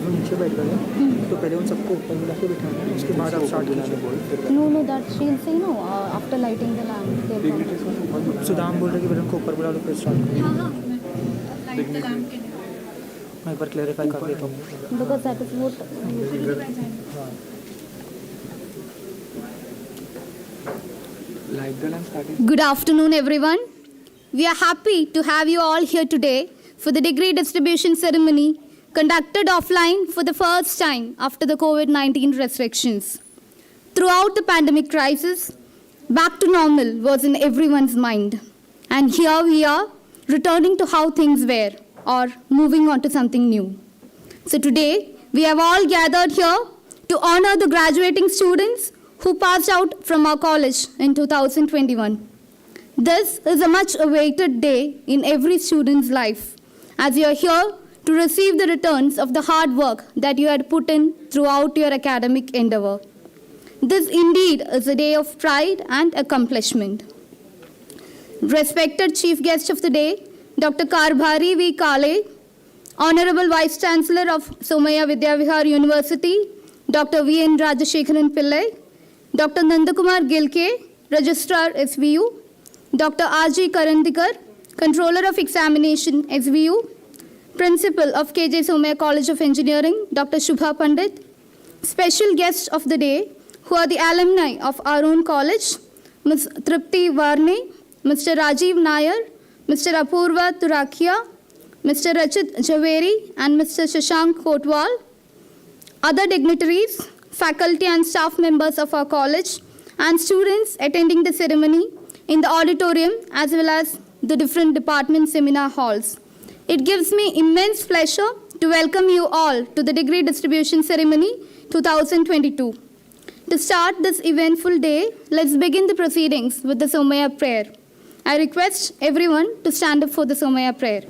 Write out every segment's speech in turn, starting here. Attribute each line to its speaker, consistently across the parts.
Speaker 1: जो नीचे बैठ गए तो पहले उन सबको ऊपर बुला के बिठाना है, उसके बाद आप स्टार्ट कीजिए।
Speaker 2: No, that she'll say no after lighting the lamp. They'll come.
Speaker 1: Sudam बोल रहे कि बटन को ऊपर बुला लो फिर स्टार्ट करो।
Speaker 3: हाँ लाइट द लैम्प के लिए
Speaker 1: मैं एक बार क्लैरिफाई कर देता हूँ।
Speaker 2: Because that is what.
Speaker 4: Good afternoon, everyone. We are happy to have you all here today for the degree distribution ceremony conducted offline for the first time after the COVID-19 restrictions. Throughout the pandemic crisis, back to normal was in everyone's mind. And here we are, returning to how things were or moving on to something new. So today, we have all gathered here to honor the graduating students who passed out from our college in 2021. This is a much awaited day in every student's life, as you are here to receive the returns of the hard work that you had put in throughout your academic endeavor. This indeed is a day of pride and accomplishment. Respected Chief Guest of the Day, Dr. Karbhari V. Kale, Honorable Vice Chancellor of Somaiya Vidyavihar University, Dr. V. N. Rajashekharan Pillai, Dr. Nandakumar Gilke, Registrar SVU, Dr. R.G. Karandikar, Controller of Examination SVU, Principal of Kjsce Somaiya College of Engineering, Dr. Shubha Pandit, special guests of the day who are the alumni of our own college, Ms. Tripti Varne, Mr. Rajiv Nair, Mr. Apurva Turakia, Mr. Rachit Javeri, and Mr. Shashank Kotwal, other dignitaries, faculty and staff members of our college, and students attending the ceremony in the auditorium as well as the different department seminar halls. It gives me immense pleasure to welcome you all to the degree distribution ceremony 2022. To start this eventful day, let's begin the proceedings with the Summa Prayer. I request everyone to stand up for the Summa Prayer.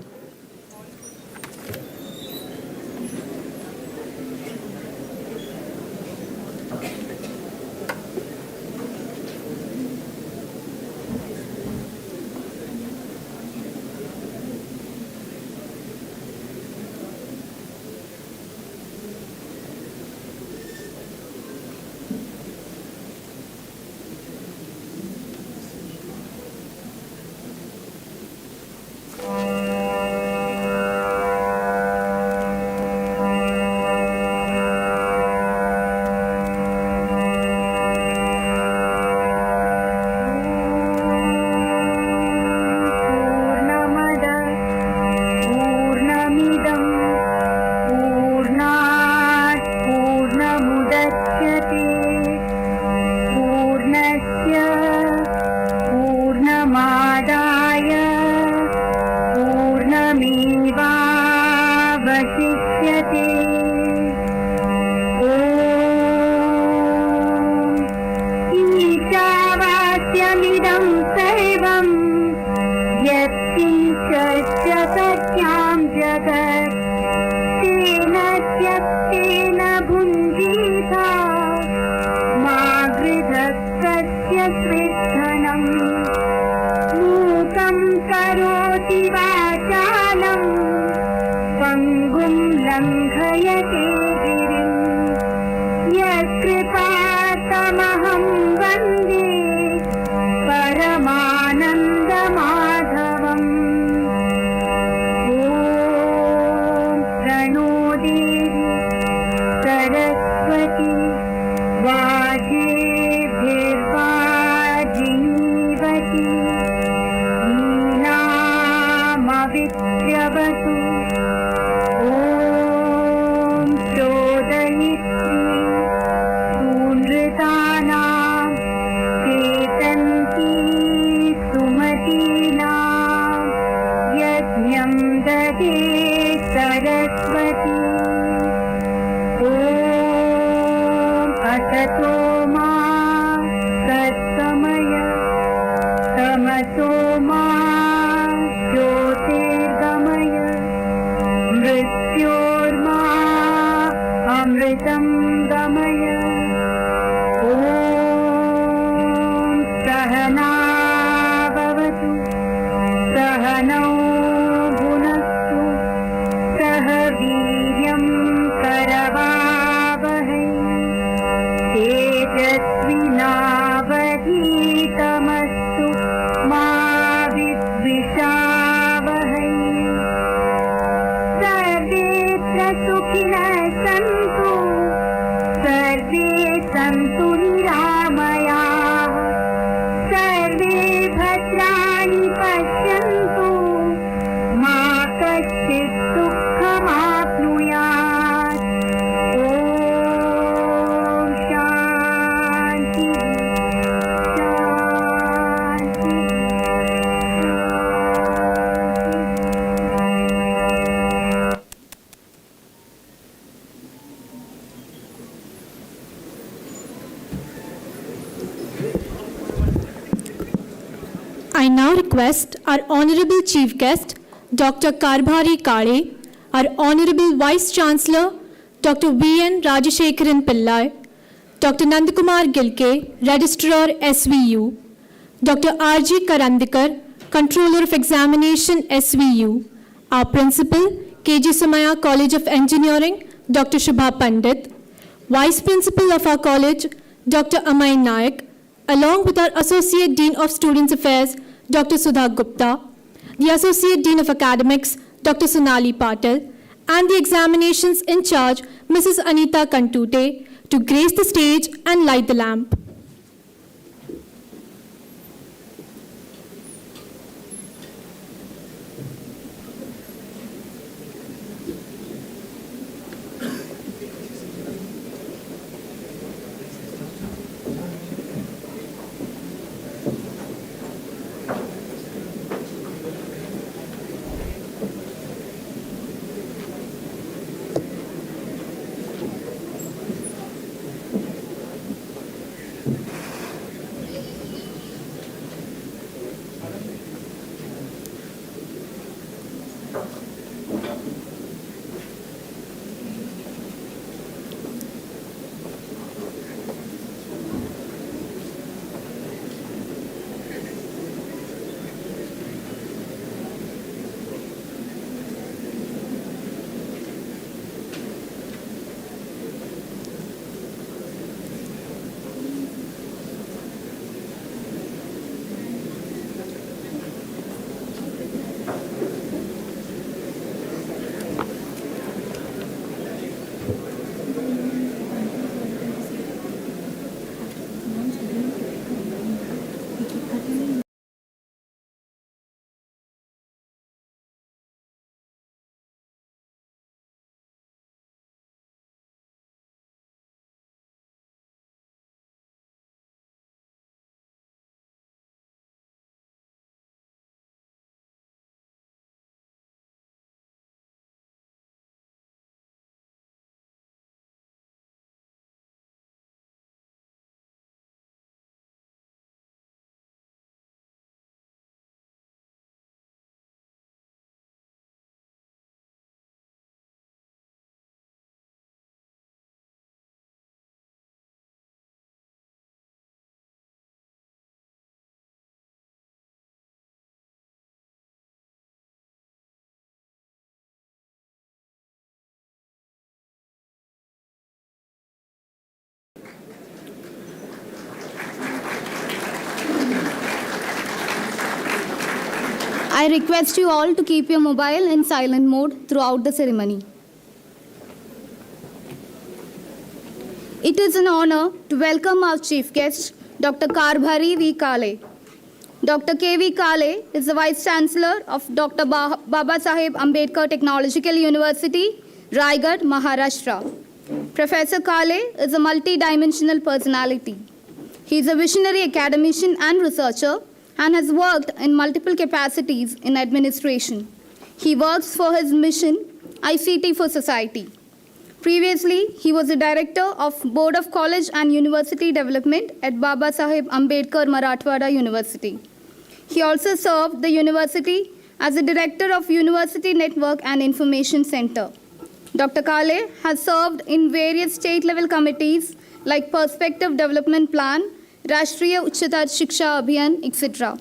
Speaker 5: सहनौ भुनस्तु सह वीर्यं कर सुखिनः सन्तु सर्वे सन्तु निरामयाः सर्वे भद्राणि पश्यन्तु मा कश्चित् दुःखमाप्नुयात् ॐ शान्ति शान्ति
Speaker 6: I now request our Honorable Chief Guest, Dr. Karbhari Kale, our Honorable Vice Chancellor, Dr. V.N. Rajashekharan Pillai, Dr. Nandakumar Gilke, Registrar SVU, Dr. R.G. Karandikar, Controller of Examination SVU, our Principal, Kjsce Somaiya College of Engineering, Dr. Shubha Pandit, Vice Principal of our college, Dr. Amay Naik, along with our Associate Dean of Students Affairs, Dr. Sudha Gupta, the Associate Dean of Academics, Dr. Sonali Patil, and the examinations in charge, Mrs. Anita Kantute, to grace the stage and light the lamp.
Speaker 4: I request you all to keep your mobile in silent mode throughout the ceremony. It is an honor to welcome our chief guest, Dr. Karbhari V. Kale. Dr. K.V. Kale is the Vice Chancellor of Dr. Baba Saheb Ambedkar Technological University, Raigad, Maharashtra. Professor Kale is a multi-dimensional personality. He is a visionary academician and researcher and has worked in multiple capacities in administration. He works for his mission, ICT for Society. Previously, he was the Director of Board of College and University Development at Baba Saheb Ambedkar Marathwada University. He also served the university as the Director of University Network and Information Center. Dr. Kale has served in various state-level committees like Perspective Development Plan, Rashtriya Uchchatar Shiksha Abhiyan, etc.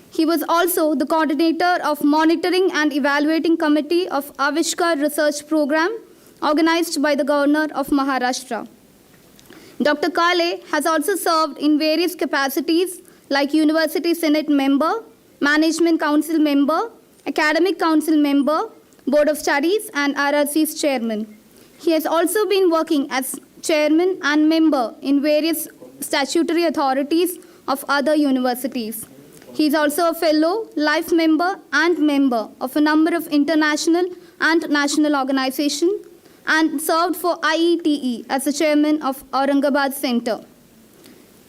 Speaker 4: He was also the coordinator of Monitoring and Evaluating Committee of Avishkar Research Program, organized by the Governor of Maharashtra. Dr. Kale has also served in various capacities like University Senate member, Management Council member, Academic Council member, Board of Studies and RRC's chairman. He has also been working as chairman and member in various statutory authorities of other universities. He is also a fellow, life member, and member of a number of international and national organizations and served for IETE as the chairman of Aurangabad Center.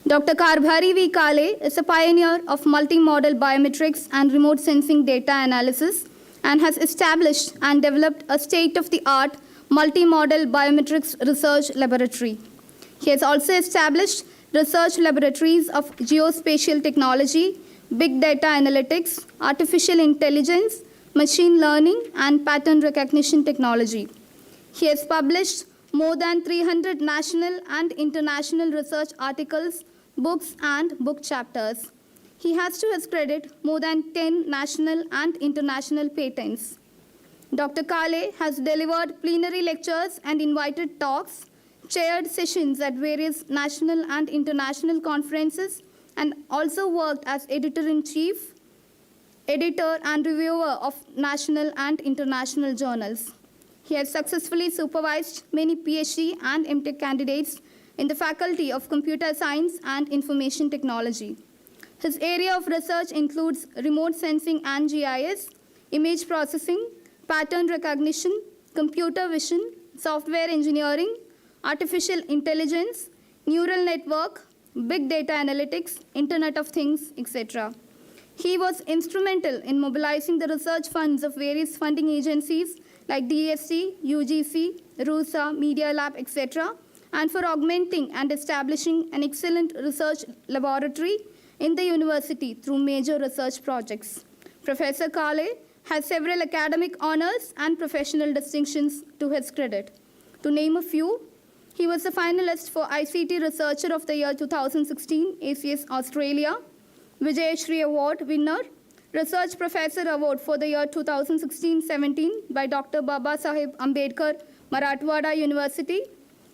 Speaker 4: Dr. Karbhari V. Kale is a pioneer of multimodal biometrics and remote sensing data analysis and has established and developed a state-of-the-art multimodal biometrics research laboratory. He has also established research laboratories of geospatial technology, big data analytics, artificial intelligence, machine learning, and pattern recognition technology. He has published more than 300 national and international research articles, books, and book chapters. He has to his credit more than 10 national and international patents. Dr. Kale has delivered plenary lectures and invited talks, chaired sessions at various national and international conferences, and also worked as editor-in-chief, editor and reviewer of national and international journals. He has successfully supervised many PhD and MTech candidates in the Faculty of Computer Science and Information Technology. His area of research includes remote sensing and GIS, image processing, pattern recognition, computer vision, software engineering, artificial intelligence, neural network, big data analytics, Internet of Things, etc. He was instrumental in mobilizing the research funds of various funding agencies like DST, UGC, RUSA, Media Lab, etc., and for augmenting and establishing an excellent research laboratory in the university through major research projects. Professor Kale has several academic honors and professional distinctions to his credit. To name a few, he was a finalist for ICT Researcher of the Year 2016, ACS Australia, Vijayashri Award winner, Research Professor Award for the year 2016-17 by Dr. Baba Saheb Ambedkar, Marathwada University.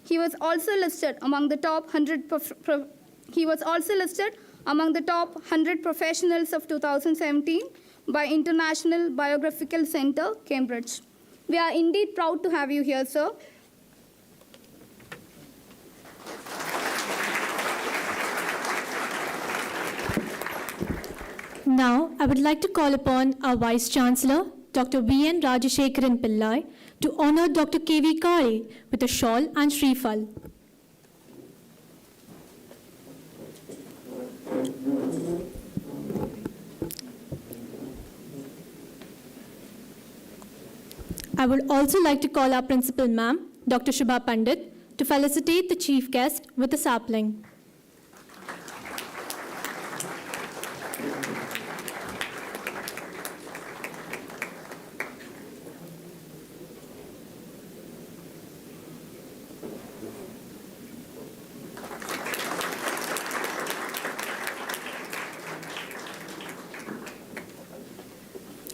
Speaker 4: He was also listed among the top 100 professionals of 2017 by International Biographical Center, Cambridge. We are indeed proud to have you here, sir.
Speaker 6: Now, I would like to call upon our Vice Chancellor, Dr. V.N. Rajashekharan Pillai, to honor Dr. K.V. Kale with a shawl and Shrifal. I would also like to call our Principal Ma'am, Dr. Shubha Pandit, to felicitate the Chief Guest with a sapling.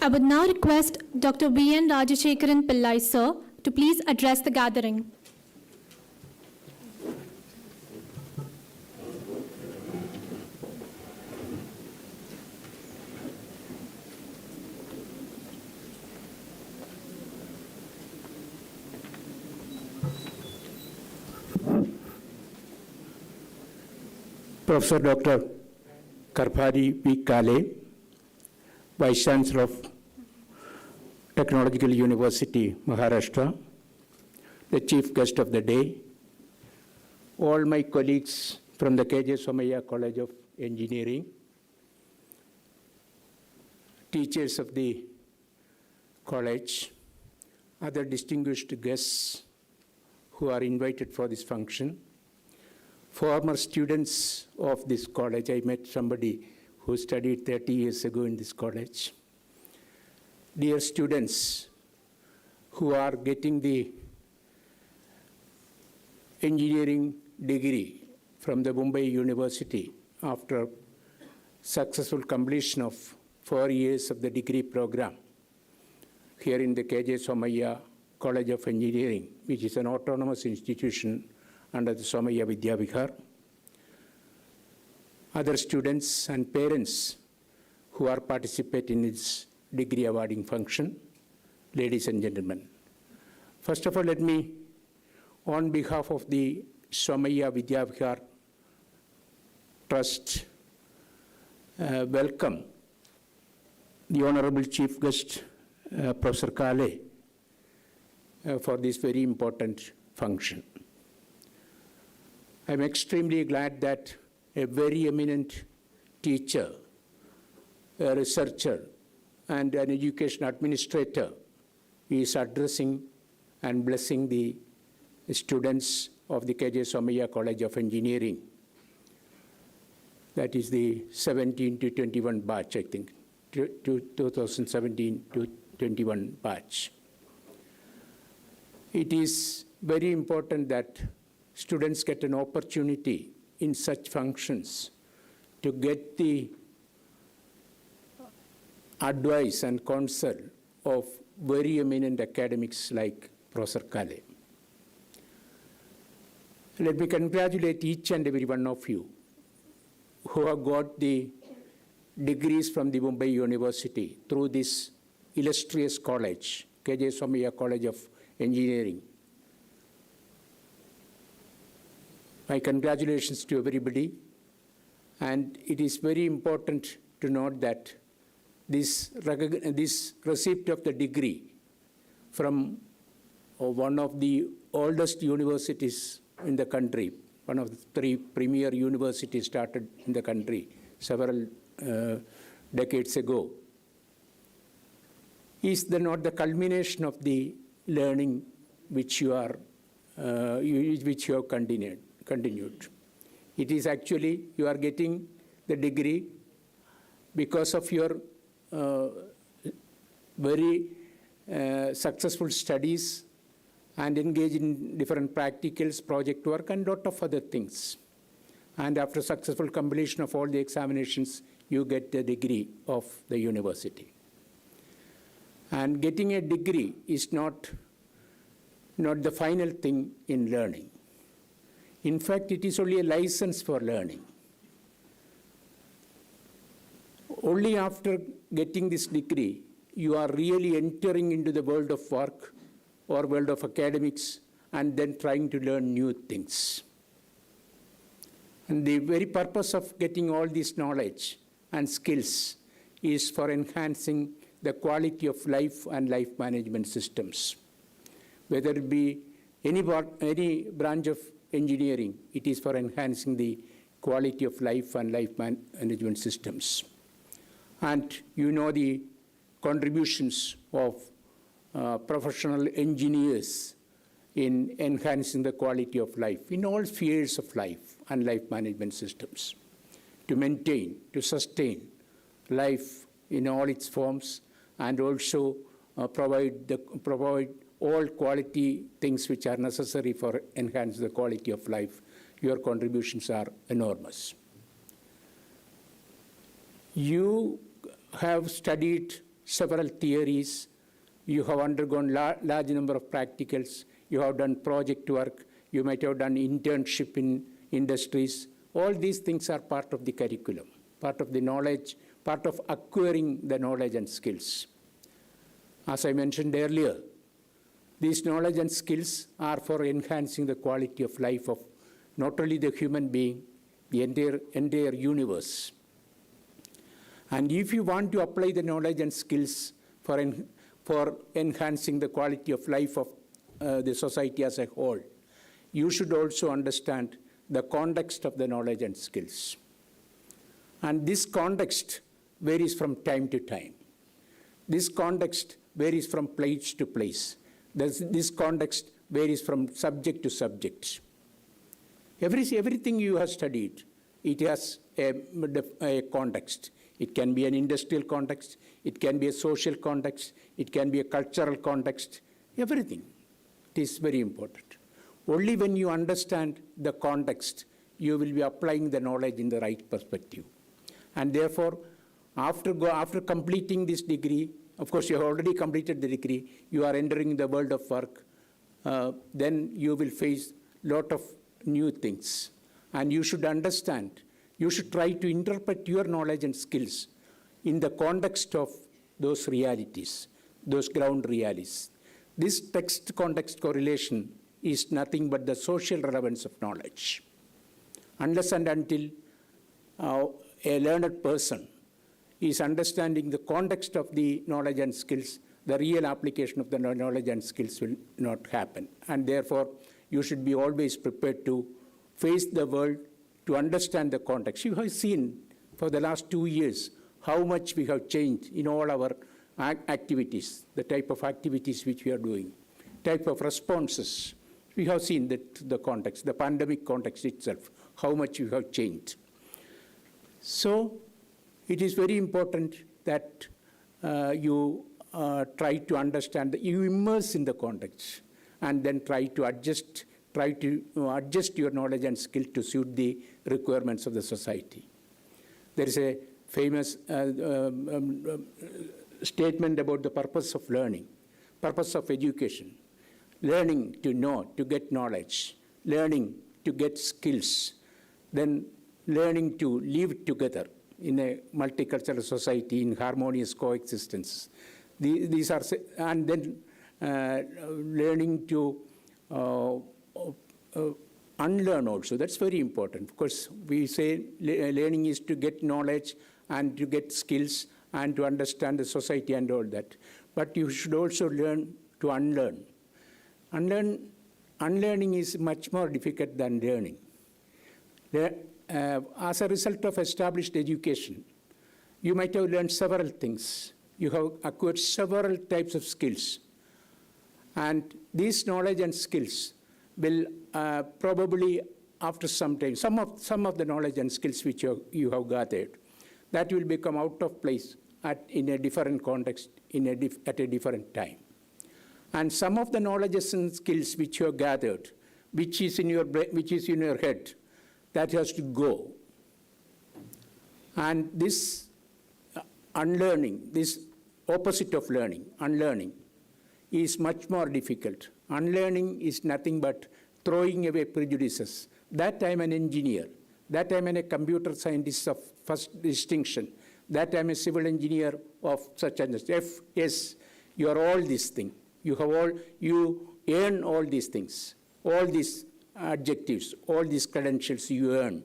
Speaker 6: I would now request Dr. V.N. Rajashekharan Pillai, sir, to please address the gathering.
Speaker 7: Professor Dr. Karbhari V. Kale, Vice Chancellor of Technological University, Maharashtra, the Chief Guest of the day, all my colleagues from the Kjsce Somaiya College of Engineering, teachers of the college, other distinguished guests who are invited for this function, former students of this college. I met somebody who studied 30 years ago in this college. Dear students who are getting the engineering degree from the Mumbai University after successful completion of 4 years of the degree program here in the Kjsce Somaiya College of Engineering, which is an autonomous institution under the Somaiya Vidya Vihar. Other students and parents who are participating in this degree awarding function, ladies and gentlemen. First of all, let me, on behalf of the Somaiya Vidyavihar Trust, welcome the Honorable Chief Guest, Professor Kjsce, for this very important function. I'm extremely glad that a very eminent teacher, a researcher, and an education administrator is addressing and blessing the students of the Kjsce Somaiya College of Engineering. That is the 17 to 21 batch, I think, 2017 to 21 batch. It is very important that students get an opportunity in such functions to get the advice and counsel of very eminent academics like Professor Kjsce. Let me congratulate each and every one of you who have got the degrees from the Mumbai University through this illustrious college, Kjsce Somaiya College of Engineering. My congratulations to everybody. And it is very important to note that this receipt of the degree from one of the oldest universities in the country, one of the 3 premier universities started in the country several decades ago, is not the culmination of the learning which you have continued. It is actually you are getting the degree because of your very successful studies and engage in different practicals, project work, and lot of other things. And after successful completion of all the examinations, you get the degree of the university. And getting a degree is not the final thing in learning. In fact, it is only a license for learning. Only after getting this degree, you are really entering into the world of work or world of academics and then trying to learn new things. And the very purpose of getting all this knowledge and skills is for enhancing the quality of life and life management systems. Whether it be any branch of engineering, it is for enhancing the quality of life and life management systems. And you know the contributions of professional engineers in enhancing the quality of life in all spheres of life and life management systems, to maintain, to sustain life in all its forms, and also provide all quality things which are necessary for enhancing the quality of life. Your contributions are enormous. You have studied several theories. You have undergone large number of practicals. You have done project work. You might have done internship in industries. All these things are part of the curriculum, part of the knowledge, part of acquiring the knowledge and skills. As I mentioned earlier, these knowledge and skills are for enhancing the quality of life of not only the human being, the entire universe. And if you want to apply the knowledge and skills for enhancing the quality of life of the society as a whole, you should also understand the context of the knowledge and skills. And this context varies from time to time. This context varies from place to place. This context varies from subject to subject. Everything you have studied, it has a context. It can be an industrial context, it can be a social context, it can be a cultural context, everything. It is very important. Only when you understand the context, you will be applying the knowledge in the right perspective. And therefore, after completing this degree, of course you have already completed the degree, you are entering the world of work, then you will face a lot of new things. And you should understand, you should try to interpret your knowledge and skills in the context of those realities. those ground realities. This text-context correlation is nothing but the social relevance of knowledge. Unless and until a learned person is understanding the context of the knowledge and skills, the real application of the knowledge and skills will not happen. And therefore, you should be always prepared to face the world, to understand the context. You have seen for the last 2 years how much we have changed in all our activities, the type of activities which we are doing, type of responses. We have seen that the context, the pandemic context itself, how much we have changed. So it is very important that you try to understand, that you immerse in the context and then try to adjust your knowledge and skill to suit the requirements of the society. There is a famous statement about the purpose of learning, purpose of education. Learning to know, to get knowledge, learning to get skills, then learning to live together in a multicultural society in harmonious coexistence. These are, and then learning to unlearn also. That's very important. Of course, we say learning is to get knowledge and to get skills and to understand the society and all that. But you should also learn to unlearn. Unlearning is much more difficult than learning. As a result of established education, you might have learned several things. You have acquired several types of skills. And these knowledge and skills will probably, after some time, some of the knowledge and skills which you have gathered, that will become out of place in a different context, at a different time. And some of the knowledges and skills which you have gathered, which is in your head, that has to go. And this unlearning, this opposite of learning, unlearning, is much more difficult. Unlearning is nothing but throwing away prejudices. That I'm an engineer. That I'm a computer scientist of first distinction. That I'm a civil engineer of such and such. Yes, you are all these things. You earn all these things, all these adjectives, all these credentials you earn.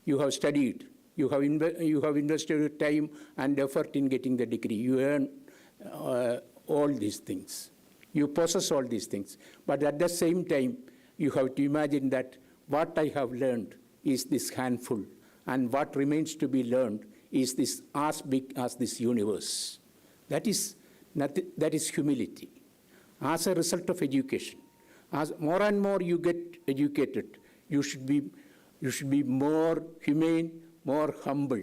Speaker 7: You have studied. You have invested your time and effort in getting the degree. You earn all these things. You possess all these things. But at the same time, you have to imagine that what I have learned is this handful, and what remains to be learned is this as big as this universe. That is humility. As a result of education, as more and more you get educated, you should be more humane, more humble.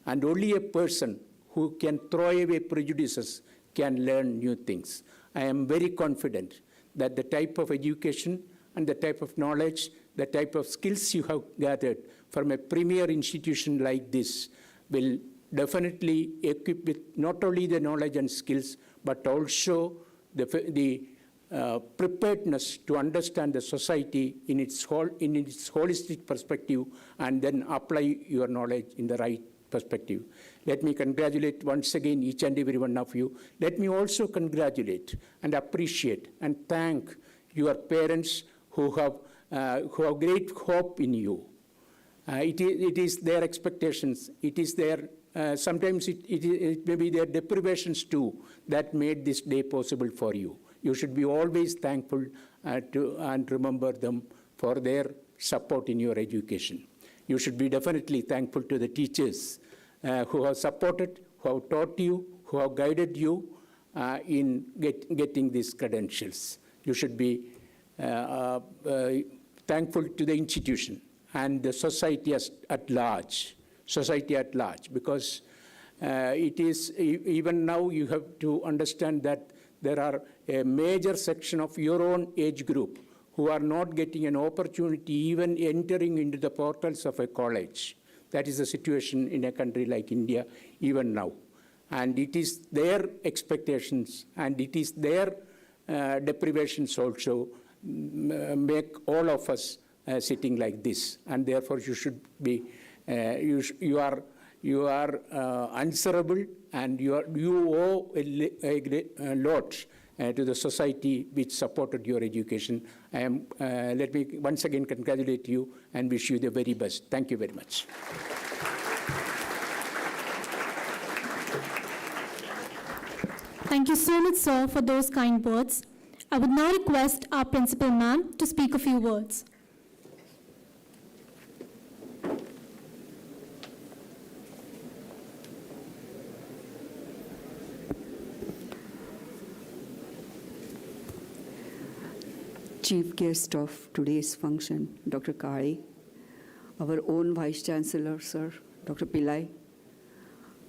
Speaker 7: And only a person who can throw away prejudices can learn new things. I am very confident that the type of education and the type of knowledge, the type of skills you have gathered from a premier institution like this will definitely equip with not only the knowledge and skills, but also the preparedness to understand the society in its holistic perspective and then apply your knowledge in the right perspective. Let me congratulate once again each and every one of you. Let me also congratulate and appreciate and thank your parents who have great hope in you. It is their expectations. It is their sometimes it may be their deprivations too that made this day possible for you. You should be always thankful and remember them for their support in your education. You should be definitely thankful to the teachers who have supported, who have taught you, who have guided you in getting these credentials. You should be thankful to the institution and the society at large, because it is, even now you have to understand that there are a major section of your own age group who are not getting an opportunity even entering into the portals of a college. That is the situation in a country like India even now. And it is their expectations and it is their deprivations also make all of us sitting like this. And therefore you should be, you are answerable and you owe a lot to the society which supported your education. Let me once again congratulate you and wish you the very best. Thank you very much.
Speaker 6: Thank you so much, sir, for those kind words. I would now request our principal ma'am to speak a few words.
Speaker 8: Chief guest of today's function, Dr. Kjsce, our own Vice Chancellor, Sir, Dr. Pillai,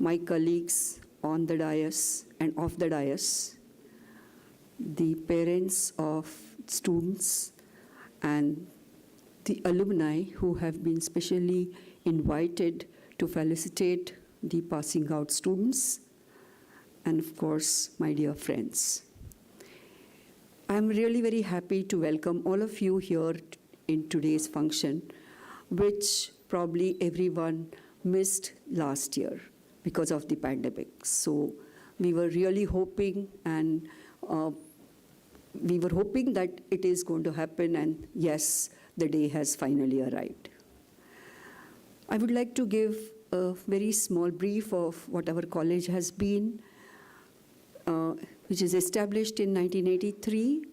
Speaker 8: my colleagues on the dais and off the dais, the parents of students, and the alumni who have been specially invited to felicitate the passing out students, and of course, my dear friends. I'm really very happy to welcome all of you here in today's function, which probably everyone missed last year because of the pandemic. So we were really hoping, and we were hoping that it is going to happen, and yes, the day has finally arrived. I would like to give a very small brief of what our college has been, which is established in 1983.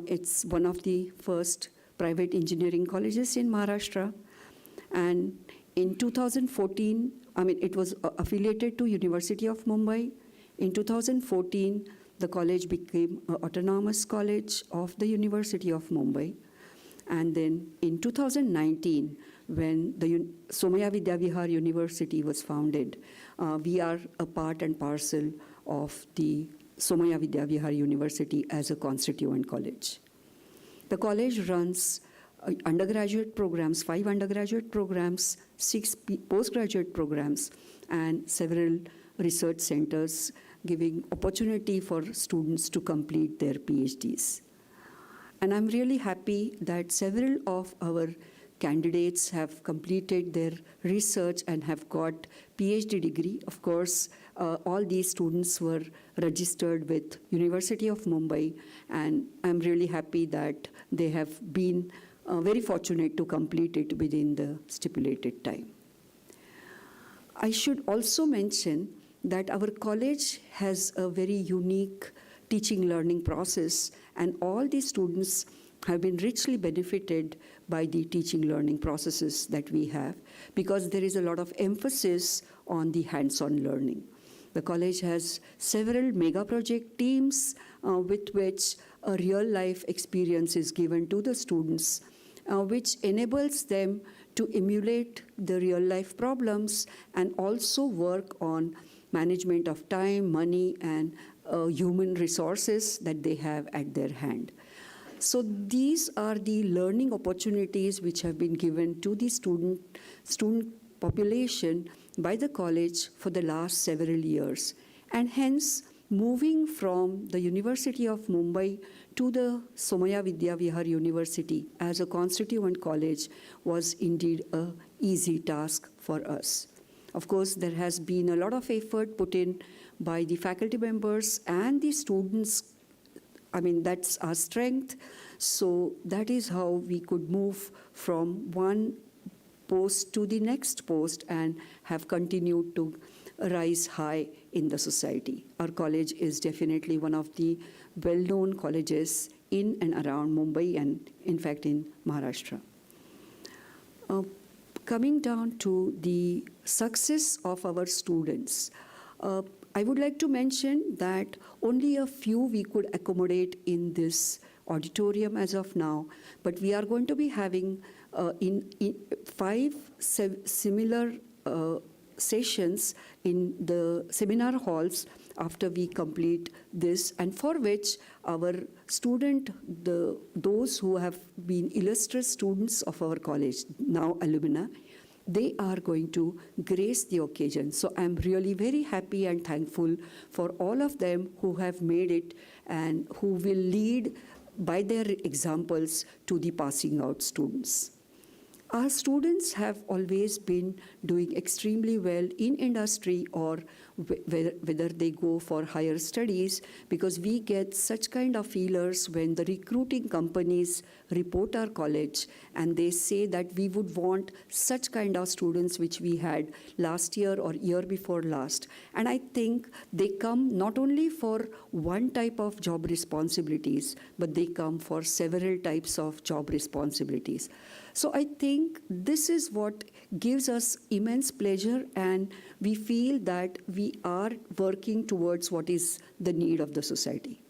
Speaker 8: It's one of the first private engineering colleges in Maharashtra. And in 2014, it was affiliated to University of Mumbai. In 2014, the college became an autonomous college of the University of Mumbai. And then in 2019, when the Somaiya Vidyavihar University was founded, we are a part and parcel of the Somaiya Vidyavihar University as a constituent college. The college runs undergraduate programs, 5 undergraduate programs, 6 postgraduate programs, and several research centers, giving opportunity for students to complete their PhDs. And I'm really happy that several of our candidates have completed their research and have got PhD degree. Of course, all these students were registered with University of Mumbai, and I'm really happy that they have been very fortunate to complete it within the stipulated time. I should also mention that our college has a very unique teaching learning process, and all the students have been richly benefited by the teaching learning processes that we have, because there is a lot of emphasis on the hands-on learning. The college has several mega project teams with which a real-life experience is given to the students, which enables them to emulate the real-life problems and also work on management of time, money, and human resources that they have at their hand. So these are the learning opportunities which have been given to the student population by the college for the last several years. And hence, moving from the University of Mumbai to the Somaiya Vidyavihar University as a constituent college was indeed an easy task for us. Of course, there has been a lot of effort put in by the faculty members and the students. That's our strength. So that is how we could move from one post to the next post and have continued to rise high in the society. Our college is definitely one of the well-known colleges in and around Mumbai and, in fact, in Maharashtra. Coming down to the success of our students, I would like to mention that only a few we could accommodate in this auditorium as of now, but we are going to be having in 5 similar sessions in the seminar halls after we complete this, and for which our those who have been illustrious students of our college, now alumni, they are going to grace the occasion. So I'm really very happy and thankful for all of them who have made it and who will lead by their examples to the passing out students. Our students have always been doing extremely well in industry or whether they go for higher studies, because we get such kind of feelers when the recruiting companies report our college and they say that we would want such kind of students which we had last year or year before last. And I think they come not only for one type of job responsibilities, but they come for several types of job responsibilities. So I think this is what gives us immense pleasure, and we feel that we are working towards what is the need of the society.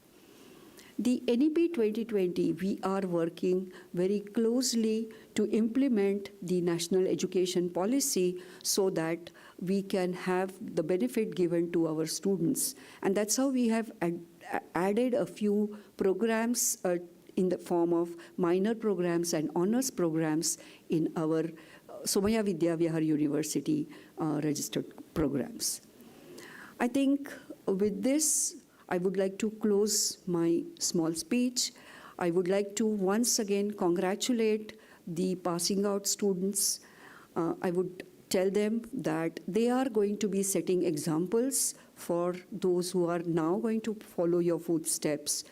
Speaker 8: The NEP 2020, we are working very closely to implement the national education policy so that we can have the benefit given to our students. And that's how we have added a few programs in the form of minor programs and honors programs in our Somaiya Vidyavihar University registered programs. I think with this, I would like to close my small speech. I would like to once again congratulate the passing out students. I would tell them that they are going to be setting examples for those who are now going to follow your footsteps.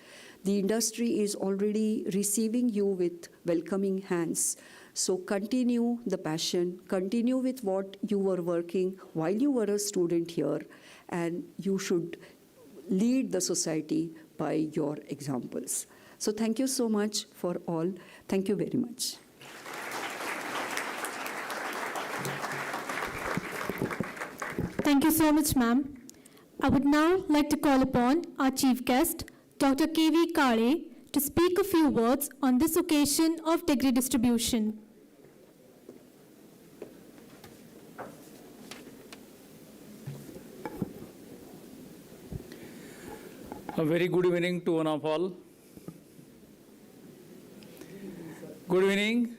Speaker 8: The industry is already receiving you with welcoming hands. So continue the passion, continue with what you were working while you were a student here, and you should lead the society by your examples. So thank you so much for all. Thank you very much.
Speaker 6: Thank you so much, ma'am. I would now like to call upon our chief guest, Dr. Kjsce, to speak a few words on this occasion of degree distribution.
Speaker 9: A very good evening to one of all. Good evening.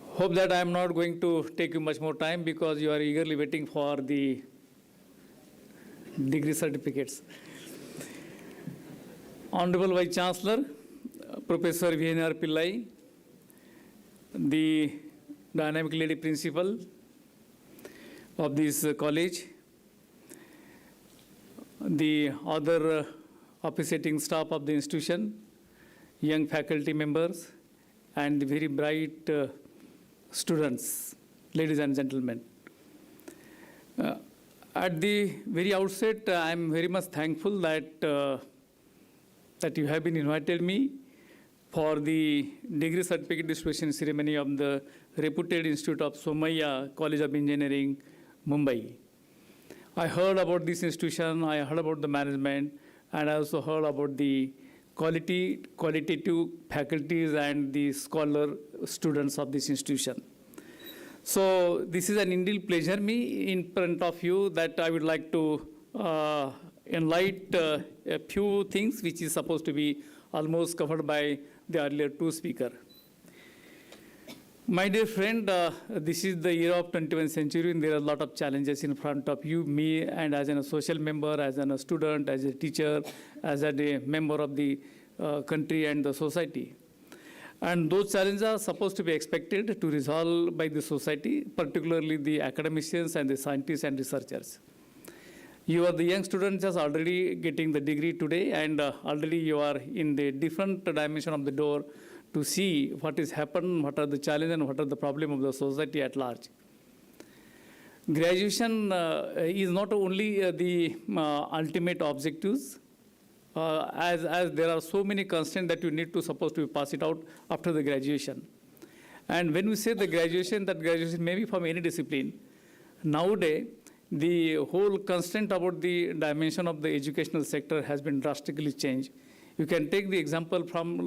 Speaker 9: Hope that I am not going to take you much more time because you are eagerly waiting for the degree certificates. Honorable Vice Chancellor, Professor V.N.R. Pillai, the dynamic lady principal of this college, the other officiating staff of the institution, young faculty members, and the very bright students, ladies and gentlemen. At the very outset, I am very much thankful that you have been invited me for the degree certificate distribution ceremony of the reputed Institute of Somaiya College of Engineering, Mumbai. I heard about this institution, I heard about the management, and I also heard about the qualitative faculties and the scholar students of this institution. So this is an indeed pleasure me in front of you that I would like to enlighten a few things which is supposed to be almost covered by the earlier two speakers. My dear friend, this is the era of 21st century, and there are a lot of challenges in front of you, me, and as a social member, as a student, as a teacher, as a member of the country and the society. And those challenges are supposed to be expected to resolve by the society, particularly the academicians and the scientists and researchers. You are the young students just already getting the degree today, and already you are in the different dimension of the door to see what is happened, what are the challenges, and what are the problems of the society at large. Graduation is not only the ultimate objectives, as there are so many constraints that you need to supposed to pass it out after the graduation. And when we say the graduation, that graduation may be from any discipline. Nowadays, the whole constraint about the dimension of the educational sector has been drastically changed. You can take the example from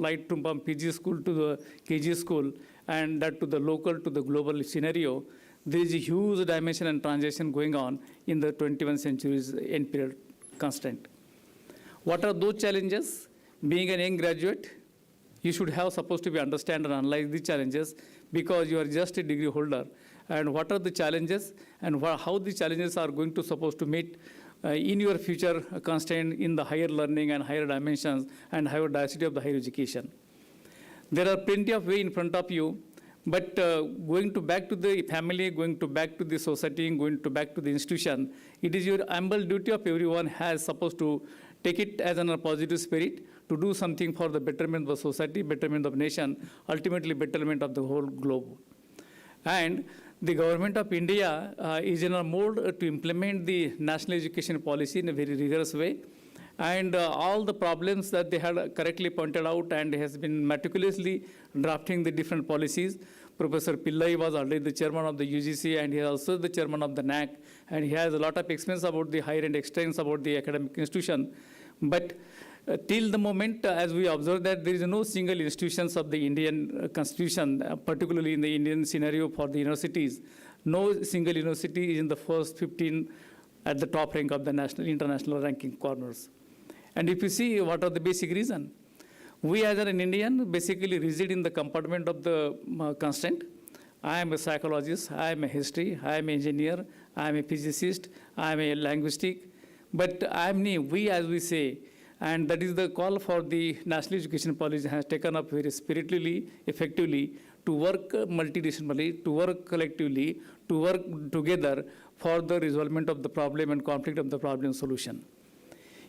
Speaker 9: PG school to the KG school, and that to the local to the global scenario. There is a huge dimension and transition going on in the 21st century's end period constraint. What are those challenges? Being a young graduate, you should have supposed to be understand and analyze the challenges because you are just a degree holder. And what are the challenges and how the challenges are going to supposed to meet in your future constraint in the higher learning and higher dimensions and higher diversity of the higher education. There are plenty of way in front of you, But going to back to the family, going to back to the society, going to back to the institution, it is your humble duty of everyone has supposed to take it as a positive spirit to do something for the betterment of the society, betterment of the nation, ultimately betterment of the whole globe. And the government of India is in a mode to implement the national education policy in a very rigorous way. And all the problems that they had correctly pointed out and has been meticulously drafting the different policies. Professor Pillai was already the chairman of the UGC, and he is also the chairman of the NAC, and he has a lot of experience about the higher end experience about the academic institution. But till the moment, as we observe that there is no single institutions of the Indian constitution, particularly in the Indian scenario for the universities, no single university is in the first 15 at the top rank of the national, international ranking corners. And if you see what are the basic reason, we as an Indian basically reside in the compartment of the constraint. I am a psychologist, I am a history, I am an engineer, I am a physicist, I am a linguistic, but I am we as we say, and that is the call for the national education policy has taken up very spiritually, effectively, to work multidisciplinarily, to work collectively, to work together for the resolvement of the problem and conflict of the problem solution.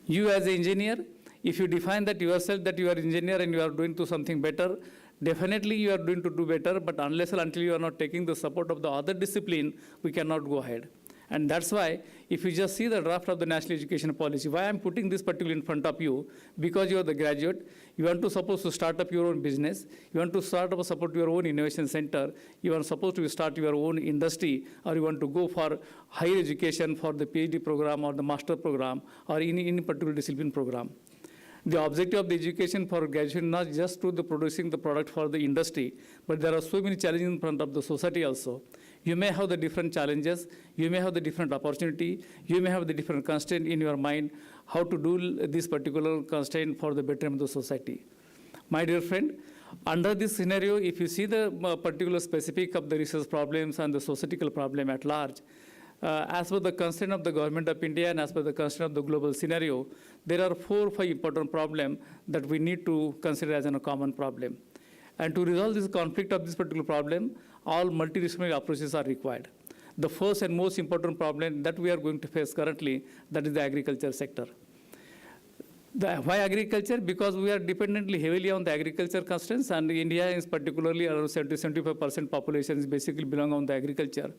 Speaker 9: You as an engineer, if you define that yourself that you are an engineer and you are doing to something better, definitely you are doing to do better, but unless and until you are not taking the support of the other discipline, we cannot go ahead. And that's why, if you just see the draft of the national education policy, why I'm putting this particular in front of you, because you are the graduate, you want to suppose to start up your own business, you want to start up support your own innovation center, you are supposed to start your own industry, or you want to go for higher education for the PhD program or the master program or any particular discipline program. The objective of the education for graduation not just to the producing the product for the industry, but there are so many challenges in front of the society also. You may have the different challenges, you may have the different opportunity, you may have the different constraint in your mind, how to do this particular constraint for the betterment of the society. My dear friend, under this scenario, if you see the particular specific of the research problems and the societal problem at large, as per the constraint of the government of India and as per the constraint of the global scenario, there are 4 or 5 important problems that we need to consider as a common problem. And to resolve this conflict of this particular problem, all multidisciplinary approaches are required. The first and most important problem that we are going to face currently, that is the agriculture sector. Why agriculture? Because we are dependently heavily on the agriculture constraints, and India is particularly around 70-75% population is basically belong on the agriculture.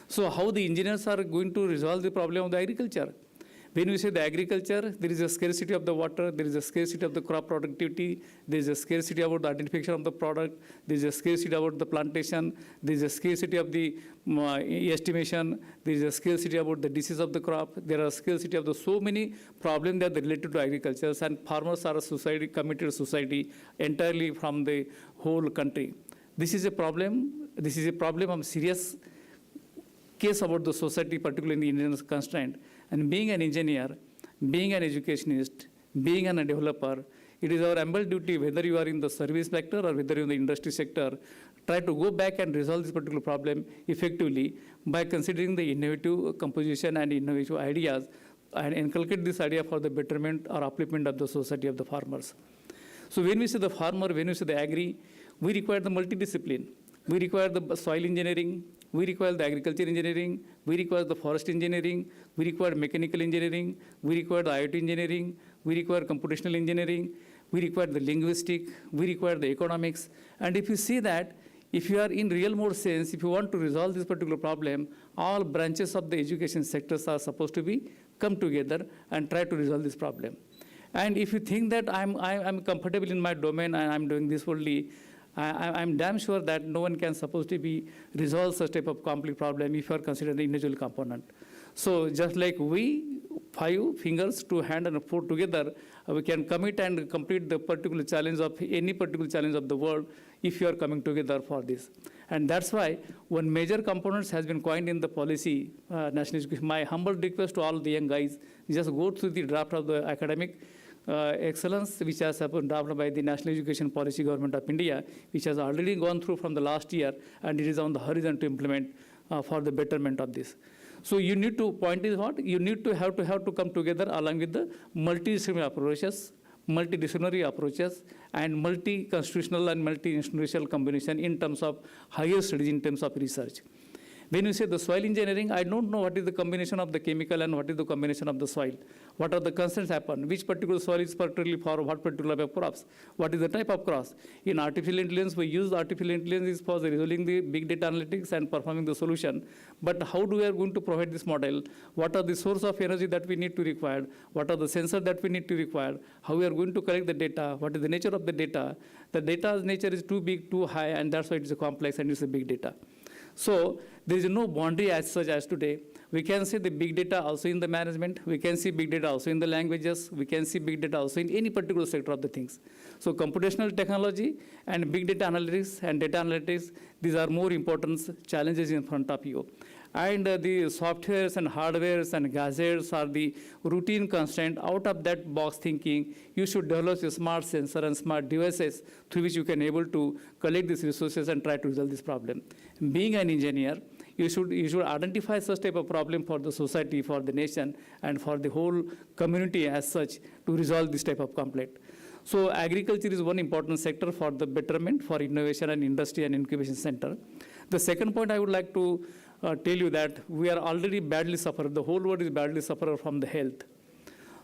Speaker 9: So how the engineers are going to resolve the problem of the agriculture? When we say the agriculture, there is a scarcity of the water, there is a scarcity of the crop productivity, there is a scarcity about the identification of the product, there is a scarcity about the plantation, there is a scarcity of the estimation, there is a scarcity about the disease of the crop, there are scarcity of the so many problems that are related to agriculture, and farmers are a society, committed society entirely from the whole country. This is a problem of serious case about the society, particularly in the Indian constraint. And being an engineer, being an educationist, being a developer, it is our humble duty, whether you are in the service sector or whether you are in the industry sector, try to go back and resolve this particular problem effectively by considering the innovative composition and innovative ideas and inculcate this idea for the betterment or upliftment of the society of the farmers. So when we say the farmer, when we say the agri, we require the multidiscipline. We require the soil engineering, we require the agriculture engineering, we require the forest engineering, we require mechanical engineering, we require the IoT engineering, we require computational engineering, we require the linguistic, we require the economics. And if you see that, if you are in real mode sense, if you want to resolve this particular problem, all branches of the education sectors are supposed to be come together and try to resolve this problem. And if you think that I'm comfortable in my domain and I'm doing this only, I'm damn sure that no one can supposed to be resolve such type of complex problem if you are considering the individual component. So just like we, 5 fingers to hand and 4 together, we can commit and complete the particular challenge of any particular challenge of the world if you are coming together for this. And that's why one major component has been coined in the policy, national education. My humble request to all the young guys, just go through the draft of the academic excellence, which has been drafted by the National Education Policy Government of India, which has already gone through from the last year, and it is on the horizon to implement for the betterment of this. So you need to point is what? You need to have to come together along with the multidisciplinary approaches, multidisciplinary approaches, and multi-constitutional and multi-institutional combination in terms of higher studies, in terms of research. When you say the soil engineering, I don't know what is the combination of the chemical and what is the combination of the soil. What are the constants happen? Which particular soil is particularly for what particular type of crops? What is the type of crops? In artificial intelligence, we use artificial intelligence for resolving the big data analytics and performing the solution. But how do we are going to provide this model? What are the source of energy that we need to require? What are the sensors that we need to require? How we are going to collect the data? What is the nature of the data? The data's nature is too big, too high, and that's why it is a complex and it's a big data. So there is no boundary as such as today. We can see the big data also in the management. We can see big data also in the languages. We can see big data also in any particular sector of the things. So computational technology and big data analytics and data analytics, these are more important challenges in front of you. And the softwares and hardwares and gadgets are the routine constraint. Out of that box thinking, you should develop a smart sensor and smart devices through which you can able to collect these resources and try to resolve this problem. Being an engineer, you should identify such type of problem for the society, for the nation, and for the whole community as such to resolve this type of conflict. So agriculture is one important sector for the betterment, for innovation and industry and incubation center. The second point I would like to tell you that we are already badly suffered. The whole world is badly suffered from the health.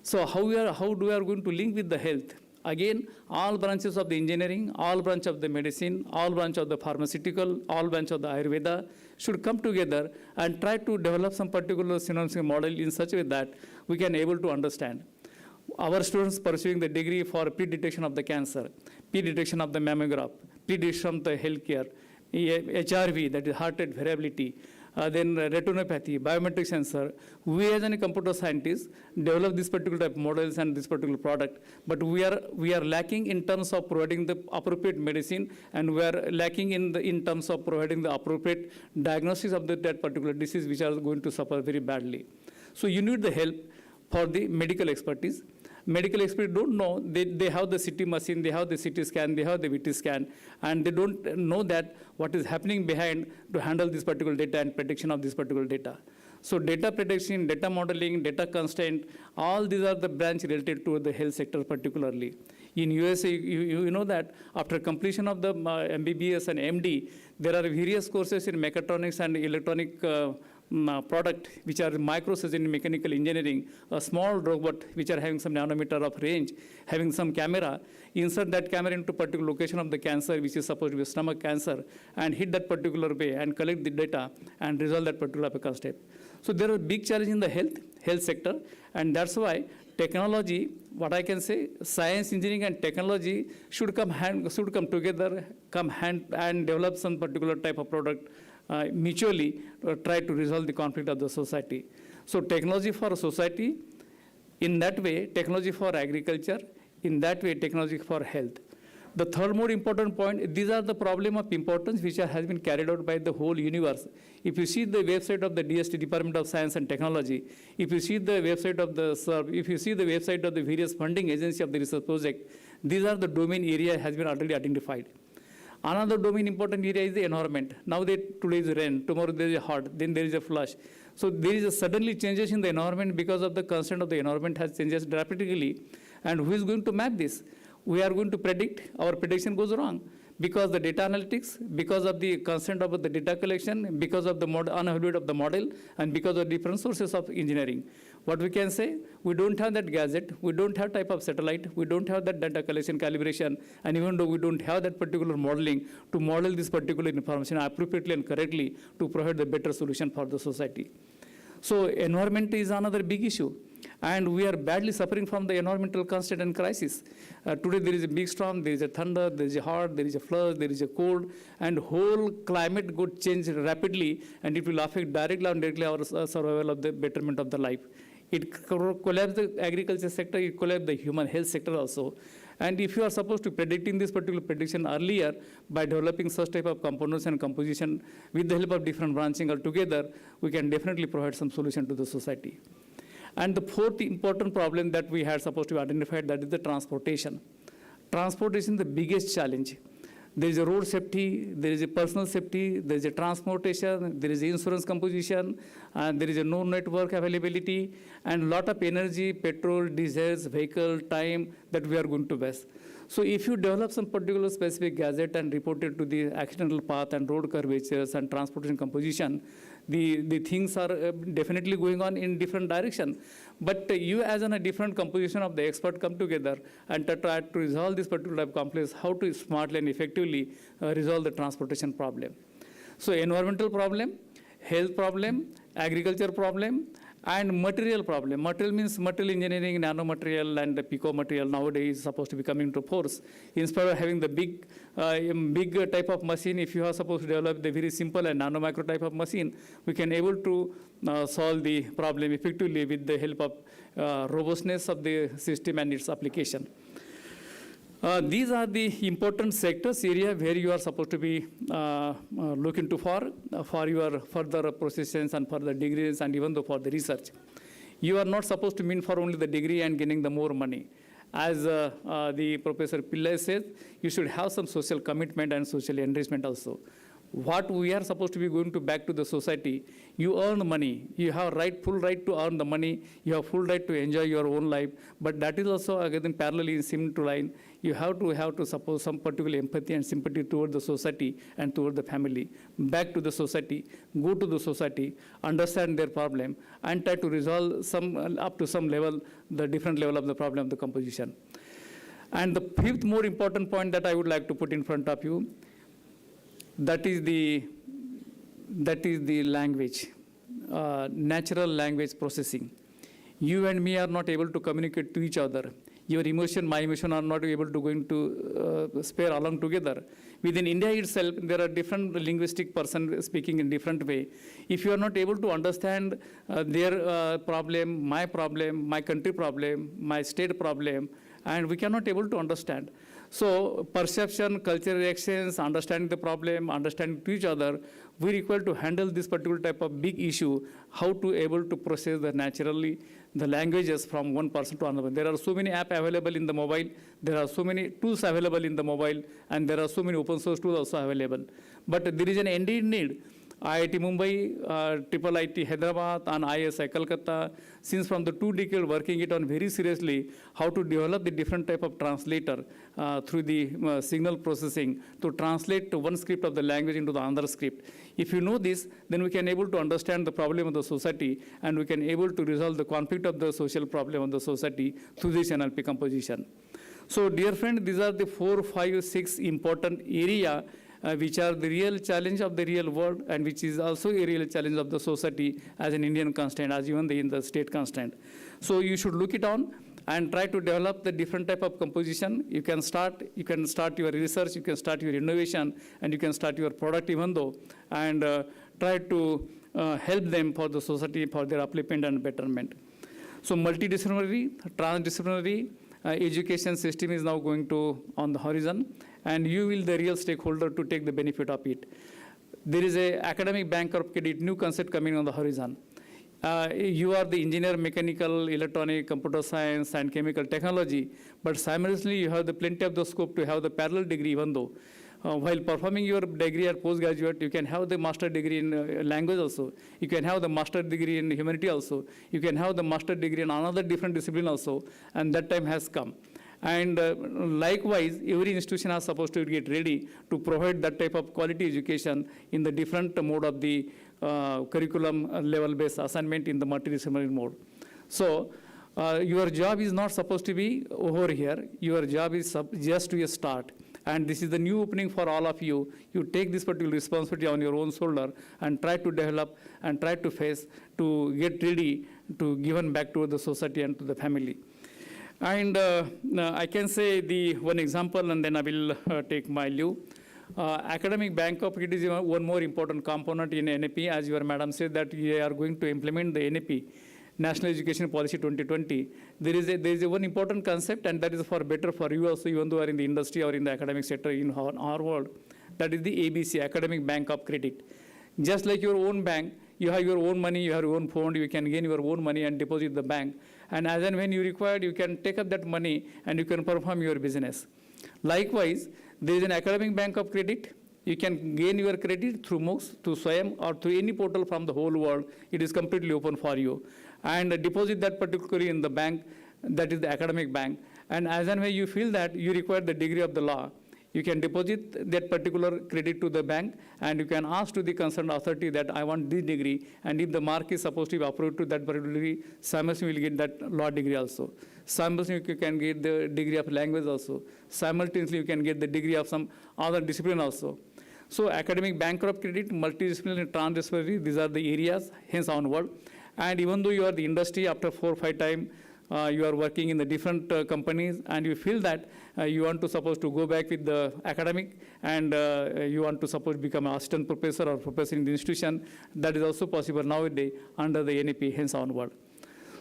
Speaker 9: So how do we are going to link with the health? Again, all branches of the engineering, all branch of the medicine, all branch of the pharmaceutical, all branch of the Ayurveda should come together and try to develop some particular synonyms model in such a way that we can able to understand. Our students pursuing the degree for pre-detection of the cancer, pre-detection of the mammograph, pre-detection of the healthcare, HRV, that is heart rate variability, then retinopathy, biometric sensor. We as a computer scientists develop this particular type of models and this particular product, but we are lacking in terms of providing the appropriate medicine, and we are lacking in terms of providing the appropriate diagnosis of that particular disease, which are going to suffer very badly. So you need the help for the medical expertise. Medical experts don't know, they have the CT machine, they have the CT scan, they have the VT scan, and they don't know that what is happening behind to handle this particular data and prediction of this particular data. So data prediction, data modeling, data constraint, all these are the branch related to the health sector particularly. In USA, you know that after completion of the MBBS and MD, there are various courses in mechatronics and electronic product which are micros in mechanical engineering, a small robot which are having some nanometer of range, having some camera, insert that camera into particular location of the cancer, which is supposed to be stomach cancer, and hit that particular way and collect the data and resolve that particular step. So there are big challenges in the health sector, and that's why technology, what I can say, science, engineering, and technology should come together, come hand and develop some particular type of product mutually try to resolve the conflict of the society. So technology for society, in that way, technology for agriculture, in that way, technology for health. The third more important point, these are the problem of importance which has been carried out by the whole universe. If you see the website of the DST, Department of Science and Technology, if you see the website of the SERB, if you see the website of the various funding agency of the research project, these are the domain area has been already identified. Another domain important area is the environment. Now today is rain, tomorrow there is a hot, then there is a flush. So there is a suddenly changes in the environment because of the constraint of the environment has changes rapidly. And who is going to map this? We are going to predict, our prediction goes wrong because the data analytics, because of the constraint of the data collection, because of the unavailability of the model, and because of different sources of engineering. What we can say, we don't have that gadget, we don't have type of satellite, we don't have that data collection calibration, and even though we don't have that particular modeling to model this particular information appropriately and correctly to provide the better solution for the society. So environment is another big issue. And we are badly suffering from the environmental constraint and crisis. Today there is a big storm, there is a thunder, there is a hot, there is a flood, there is a cold, and whole climate could change rapidly, and it will affect directly or indirectly our survival of the betterment of the life. It collapses the agriculture sector, it collapses the human health sector also. And if you are supposed to predicting this particular prediction earlier by developing such type of components and composition with the help of different branching altogether, we can definitely provide some solution to the society. And the fourth important problem that we had supposed to identify, that is the transportation. Transportation is the biggest challenge. There is a road safety, there is a personal safety, there is a transportation, there is a insurance composition, and there is a no network availability, and lot of energy, petrol, diesels, vehicle, time that we are going to waste. So if you develop some particular specific gadget and report it to the accidental path and road curvatures and transportation composition, the things are definitely going on in different direction. But you as in a different composition of the expert come together and try to resolve this particular type of complex, how to smartly and effectively resolve the transportation problem. So environmental problem, health problem, agriculture problem, and material problem. Material means material engineering, nanomaterial, and the pico material nowadays is supposed to be coming to force. Instead of having the big type of machine, if you are supposed to develop the very simple and nano-micro type of machine, we can able to solve the problem effectively with the help of robustness of the system and its application. These are the important sectors area where you are supposed to be looking to for your further processes and further degrees and even though for the research. You are not supposed to mean for only the degree and getting the more money. As the Professor Pillai says, you should have some social commitment and social enrichment also. What we are supposed to be going to back to the society, you earn money. You have full right to earn the money. You have full right to enjoy your own life. But that is also again parallelly similar to line. You have to suppose some particular empathy and sympathy toward the society and toward the family. Back to the society, go to the society, understand their problem, and try to resolve some up to some level, the different level of the problem of the composition. And the fifth more important point that I would like to put in front of you, that is the language, natural language processing. You and me are not able to communicate to each other. Your emotion, my emotion are not able to going to spare along together. Within India itself, there are different linguistic persons speaking in different way. If you are not able to understand their problem, my country problem, my state problem, and we cannot able to understand. So perception, cultural reactions, understanding the problem, understanding to each other, we require to handle this particular type of big issue, how to able to process the naturally the languages from one person to another. There are so many apps available in the mobile, there are so many tools available in the mobile, and there are so many open source tools also available. But there is an indeed need. IIT Mumbai, Triple IT Hyderabad, and ISI Calcutta, since from the 2 decades working it on very seriously, how to develop the different type of translator through the signal processing to translate one script of the language into the other script. If you know this, then we can able to understand the problem of the society, and we can able to resolve the conflict of the social problem of the society through this NLP composition. So dear friend, these are the 4, 5, 6 important area which are the real challenge of the real world, and which is also a real challenge of the society as an Indian constraint, as even in the state constraint. So you should look it on and try to develop the different type of composition. You can start your research, you can start your innovation, and you can start your product even though, and try to help them for the society, for their upliftment and betterment. So multidisciplinary, transdisciplinary education system is now going to on the horizon, and you will the real stakeholder to take the benefit of it. There is a academic bank of credit, new concept coming on the horizon. You are the engineer, mechanical, electronic, computer science, and chemical technology, but simultaneously you have the plenty of the scope to have the parallel degree even though. While performing your degree at postgraduate, you can have the master degree in language also. You can have the master degree in humanity also. You can have the master degree in another different discipline also, and that time has come. And likewise, every institution is supposed to get ready to provide that type of quality education in the different mode of the curriculum level-based assignment in the multidisciplinary mode. So your job is not supposed to be over here. Your job is just to start. And this is the new opening for all of you. You take this particular responsibility on your own shoulder and try to develop and try to face, to get ready to give back to the society and to the family. And I can say the one example, and then I will take my leave. Academic bank of it is one more important component in NAP. As your madam said that we are going to implement the NAP, National Education Policy 2020. There is a one important concept, and that is for better for you also, even though you are in the industry or in the academic sector in our world. That is the ABC, Academic Bank of Credit. Just like your own bank, you have your own money, you have your own fund, you can gain your own money and deposit the bank. And as and when you require, you can take up that money and you can perform your business. Likewise, There is an academic bank of credit. You can gain your credit through MOOCs, through SWAYAM, or through any portal from the whole world. It is completely open for you. And deposit that particularly in the bank, that is the academic bank. And as and when you feel that you require the degree of the law, you can deposit that particular credit to the bank, and you can ask to the concerned authority that I want this degree, and if the mark is supposed to be approved to that particular degree, simultaneously you will get that law degree also. Simultaneously you can get the degree of language also. Simultaneously you can get the degree of some other discipline also. So academic bank of credit, multidisciplinary, transdisciplinary, these are the areas, hence onward. And even though you are the industry, after 4 or 5 times, you are working in the different companies, and you feel that you want to suppose to go back with the academic, and you want to suppose become an assistant professor or professor in the institution, that is also possible nowadays under the NAP, hence onward.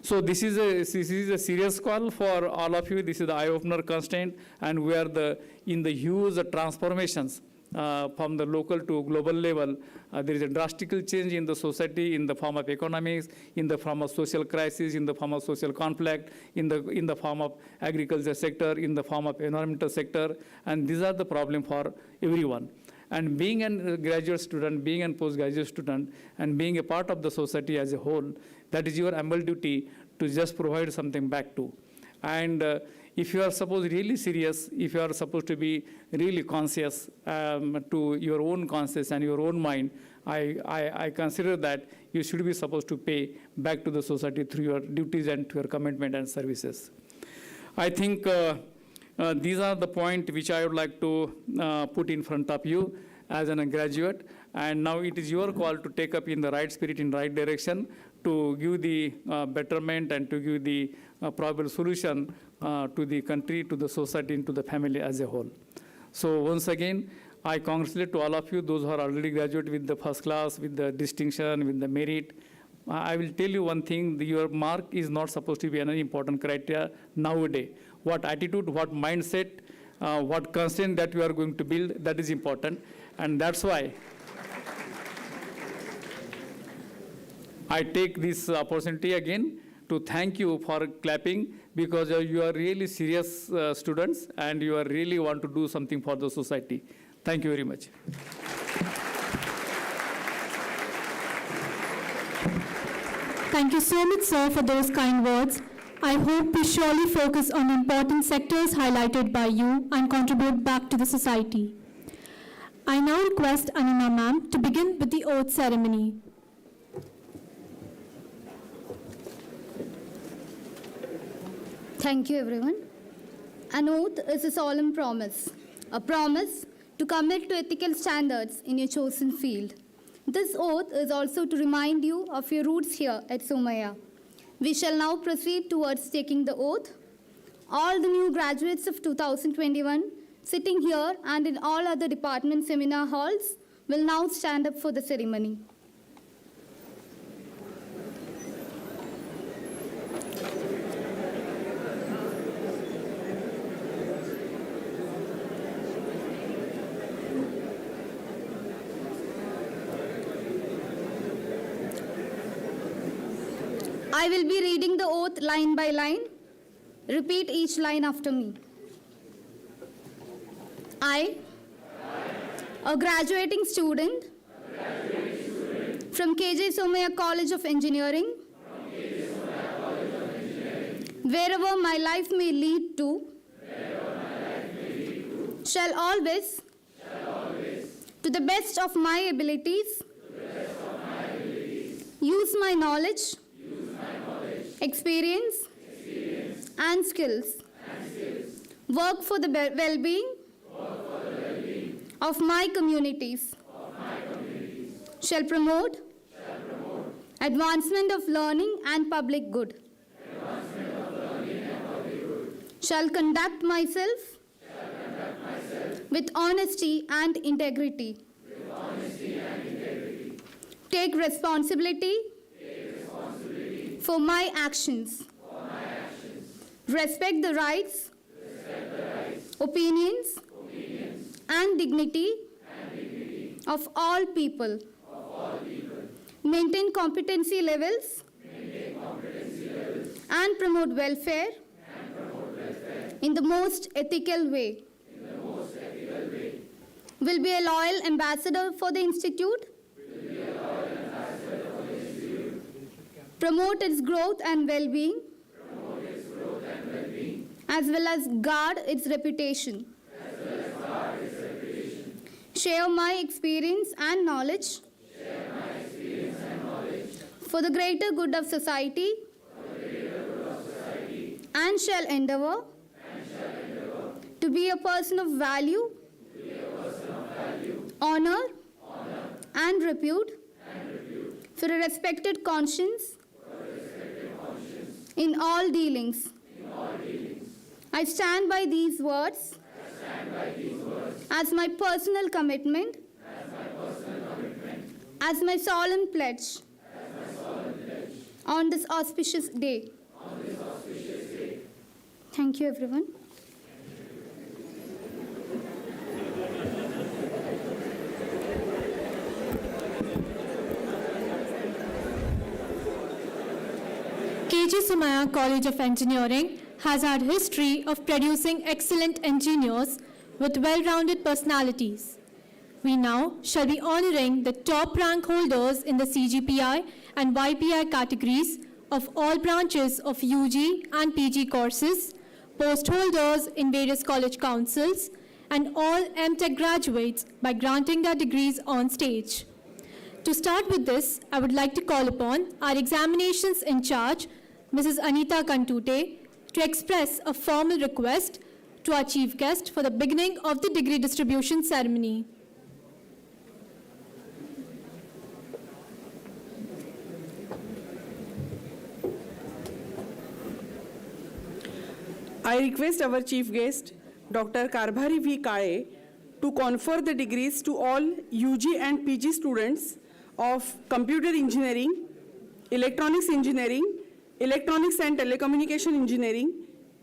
Speaker 9: So this is a serious call for all of you. This is the eye-opener constraint, and we are in the huge transformations. From the local to global level, there is a drastic change in the society in the form of economics, in the form of social crisis, in the form of social conflict, in the form of agriculture sector, in the form of environmental sector, and these are the problem for everyone. And being a graduate student, being a postgraduate student, and being a part of the society as a whole, that is your humble duty to just provide something back to. And if you are supposed really serious, if you are supposed to be really conscious to your own conscience and your own mind, I consider that you should be supposed to pay back to the society through your duties and to your commitment and services. I think these are the points which I would like to put in front of you as a graduate. And now it is your call to take up in the right spirit, in the right direction, to give the betterment and to give the probable solution to the country, to the society, and to the family as a whole. So once again, I congratulate to all of you, those who are already graduate with the first class, with the distinction, with the merit. I will tell you one thing, your mark is not supposed to be an important criteria nowadays. What attitude, what mindset, what constraint that you are going to build, that is important. And that's why I take this opportunity again to thank you for clapping, because you are really serious students and you are really want to do something for the society. Thank you very much.
Speaker 6: Thank you so much, sir, for those kind words. I hope we surely focus on important sectors highlighted by you and contribute back to the society. I now request Anima ma'am to begin with the oath ceremony.
Speaker 4: Thank you, everyone. An oath is a solemn promise, a promise to commit to ethical standards in your chosen field. This oath is also to remind you of your roots here at Somaiya. We shall now proceed towards taking the oath. All the new graduates of 2021 sitting here and in all other department seminar halls will now stand up for the ceremony. I will be reading the oath line by line. Repeat each line after me. I, a graduating student from Kjsce Somaiya College of Engineering, wherever my life may lead to, shall always, to the best of my abilities, use my knowledge, experience, and skills, work for the well-being of my communities, shall promote advancement of learning and public good, shall conduct myself with honesty and integrity, take responsibility for my actions, respect the rights, opinions, and dignity of all people, maintain competency levels, and promote welfare in the most ethical way, will be a loyal ambassador for the Institute, promote its growth and well-being, as well as guard its reputation, share my experience and knowledge for the greater good of society, and shall endeavor to be a person of value, honor, and repute for a respected conscience in all dealings. I stand by these words as my personal commitment, as my solemn pledge on this auspicious day. Thank you, everyone.
Speaker 6: Kjsce Somaiya College of Engineering has had history of producing excellent engineers with well-rounded personalities. We now shall be honoring the top rank holders in the CGPI and YPI categories of all branches of UG and PG courses, post holders in various college councils, and all MTech graduates by granting their degrees on stage. To start with this, I would like to call upon our examinations in charge, Mrs. Anita Kantute, to express a formal request to our chief guest for the beginning of the degree distribution ceremony.
Speaker 10: I request our chief guest, Dr. Karbhari V. Kale, to confer the degrees to all UG and PG students of Computer Engineering, Electronics Engineering, Electronics and Telecommunication Engineering,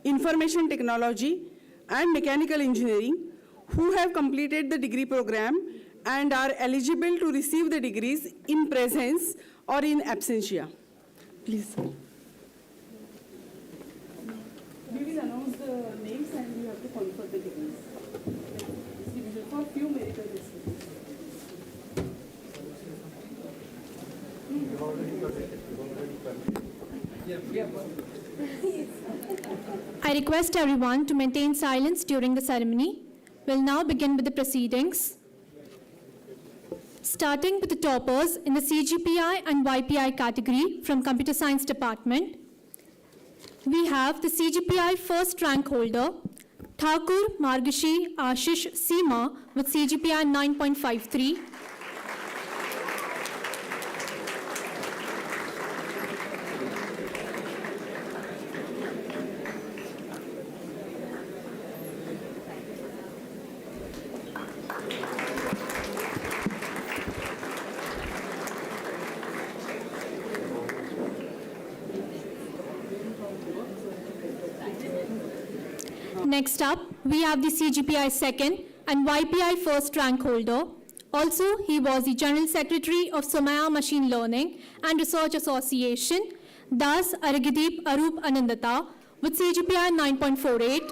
Speaker 10: Information Technology, and Mechanical Engineering, who have completed the degree program and are eligible to receive the degrees in presence or in absentia. Please. We will announce the names and you have to confer the degrees. Distribution for few medical districts.
Speaker 6: I request everyone to maintain silence during the ceremony. We'll now begin with the proceedings. Starting with the toppers in the CGPI and YPI category from Computer Science Department, we have the CGPI first rank holder, Thakur Margashi Ashish Seema with CGPI 9.53. Next up, we have the CGPI second and YPI first rank holder. Also, he was the General Secretary of Somaiya Machine Learning and Research Association, Das Aragideep Arup Anandata with CGPI 9.48.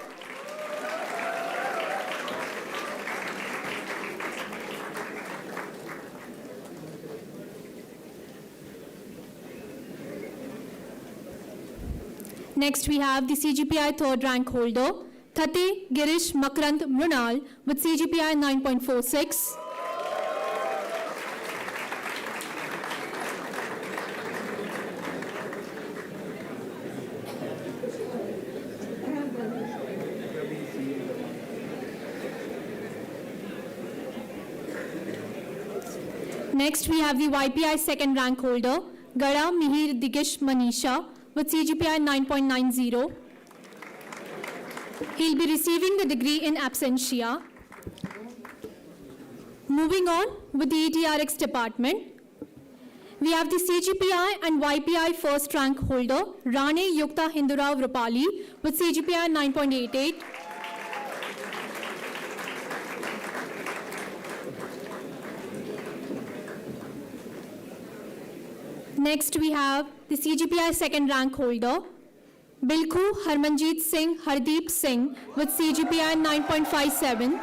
Speaker 6: Next, we have the CGPI third rank holder, Thate Girish Makrant Mrunal with CGPI 9.46. Next, we have the YPI second rank holder, Gada Mihir Digesh Manisha with CGPI 9.90. He'll be receiving the degree in absentia. Moving on with the ETRX department, we have the CGPI and YPI first rank holder, Rane Yukta Hindurao Rupali with CGPI 9.88. Next, we have the CGPI second rank holder, Bilkhu Harmanjeet Singh Hardeep Singh with CGPI 9.57.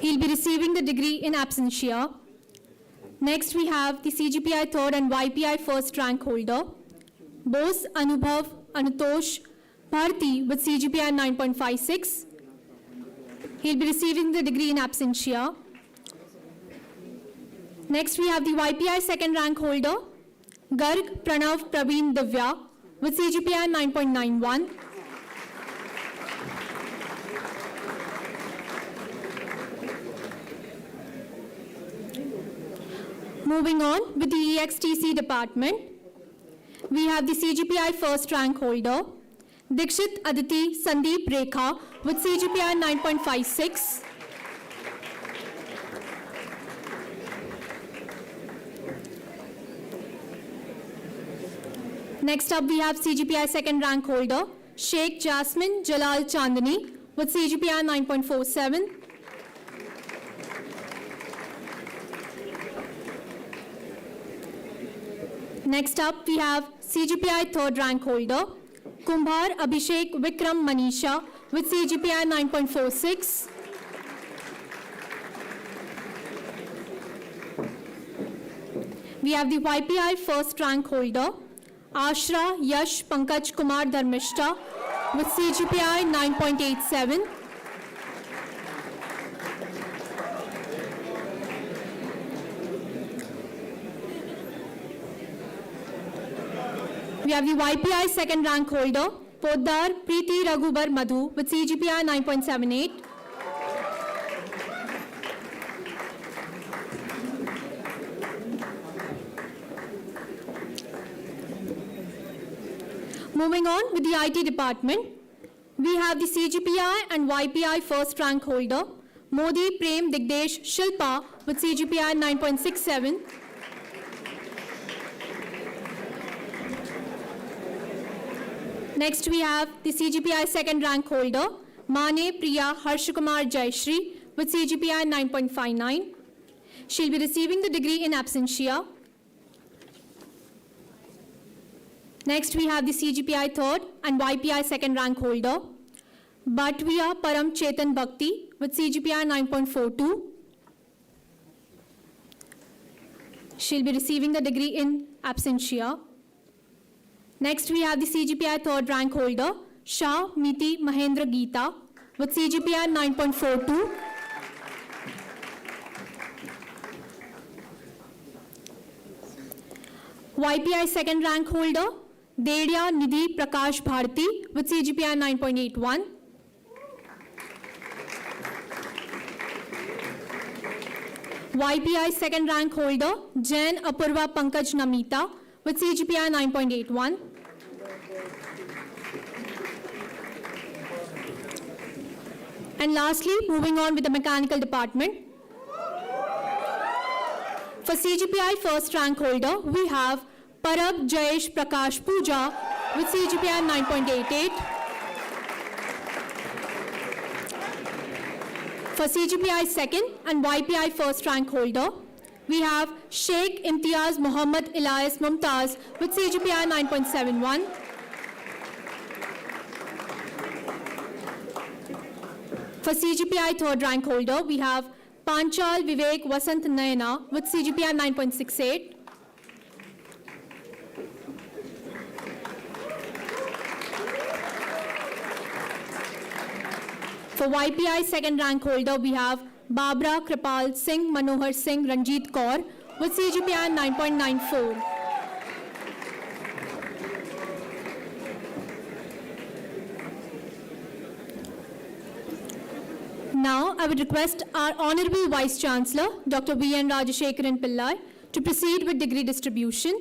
Speaker 6: He'll be receiving the degree in absentia. Next, we have the CGPI third and YPI first rank holder, Bose Anubhav Anutosh Bharti with CGPI 9.56. He'll be receiving the degree in absentia. Next, we have the YPI second rank holder, Garg Pranav Praveen Divya with CGPI 9.91. Moving on with the EXTC department, we have the CGPI first rank holder, Dikshit Aditi Sandeep Rekha with CGPI 9.56. Next up, we have CGPI second rank holder, Sheikh Jasmine Jalal Chandani with CGPI 9.47. Next up, we have CGPI third rank holder, Kumbhar Abhishek Vikram Manisha with CGPI 9.46. We have the YPI first rank holder, Ashra Yash Pankaj Kumar Dharmishta with CGPI 9.87. We have the YPI second rank holder, Poddar Preeti Raghubar Madhu with CGPI 9.78. Moving on with the IT department, we have the CGPI and YPI first rank holder, Modi Prem Digdesh Shilpa with CGPI 9.67. Next, we have the CGPI second rank holder, Mane Priya Harshakumar Jayashri with CGPI 9.59. She'll be receiving the degree in absentia. Next, we have the CGPI third and YPI second rank holder, Batwiya Param Chetan Bhakti with CGPI 9.42. She'll be receiving the degree in absentia. Next, we have the CGPI third rank holder, Shah Miti Mahendra Geeta with CGPI 9.42. YPI second rank holder, Dedya Nidhi Prakash Bharti with CGPI 9.81. YPI second rank holder, Jain Apurva Pankaj Namita with CGPI 9.81. And lastly, moving on with the mechanical department. For CGPI first rank holder, we have Parab Jayesh Prakash Pooja with CGPI 9.88. For CGPI second and YPI first rank holder, we have Sheikh Imtiaz Muhammad Elias Mumtaz with CGPI 9.71. For CGPI third rank holder, we have Panchal Vivek Vasant Nayana with CGPI 9.68. For YPI second rank holder, we have Babra Kripal Singh Manohar Singh Ranjit Kaur with CGPI 9.94. Now, I would request our Honorable Vice Chancellor, Dr. V.N. Rajashekharan Pillai, to proceed with degree distribution.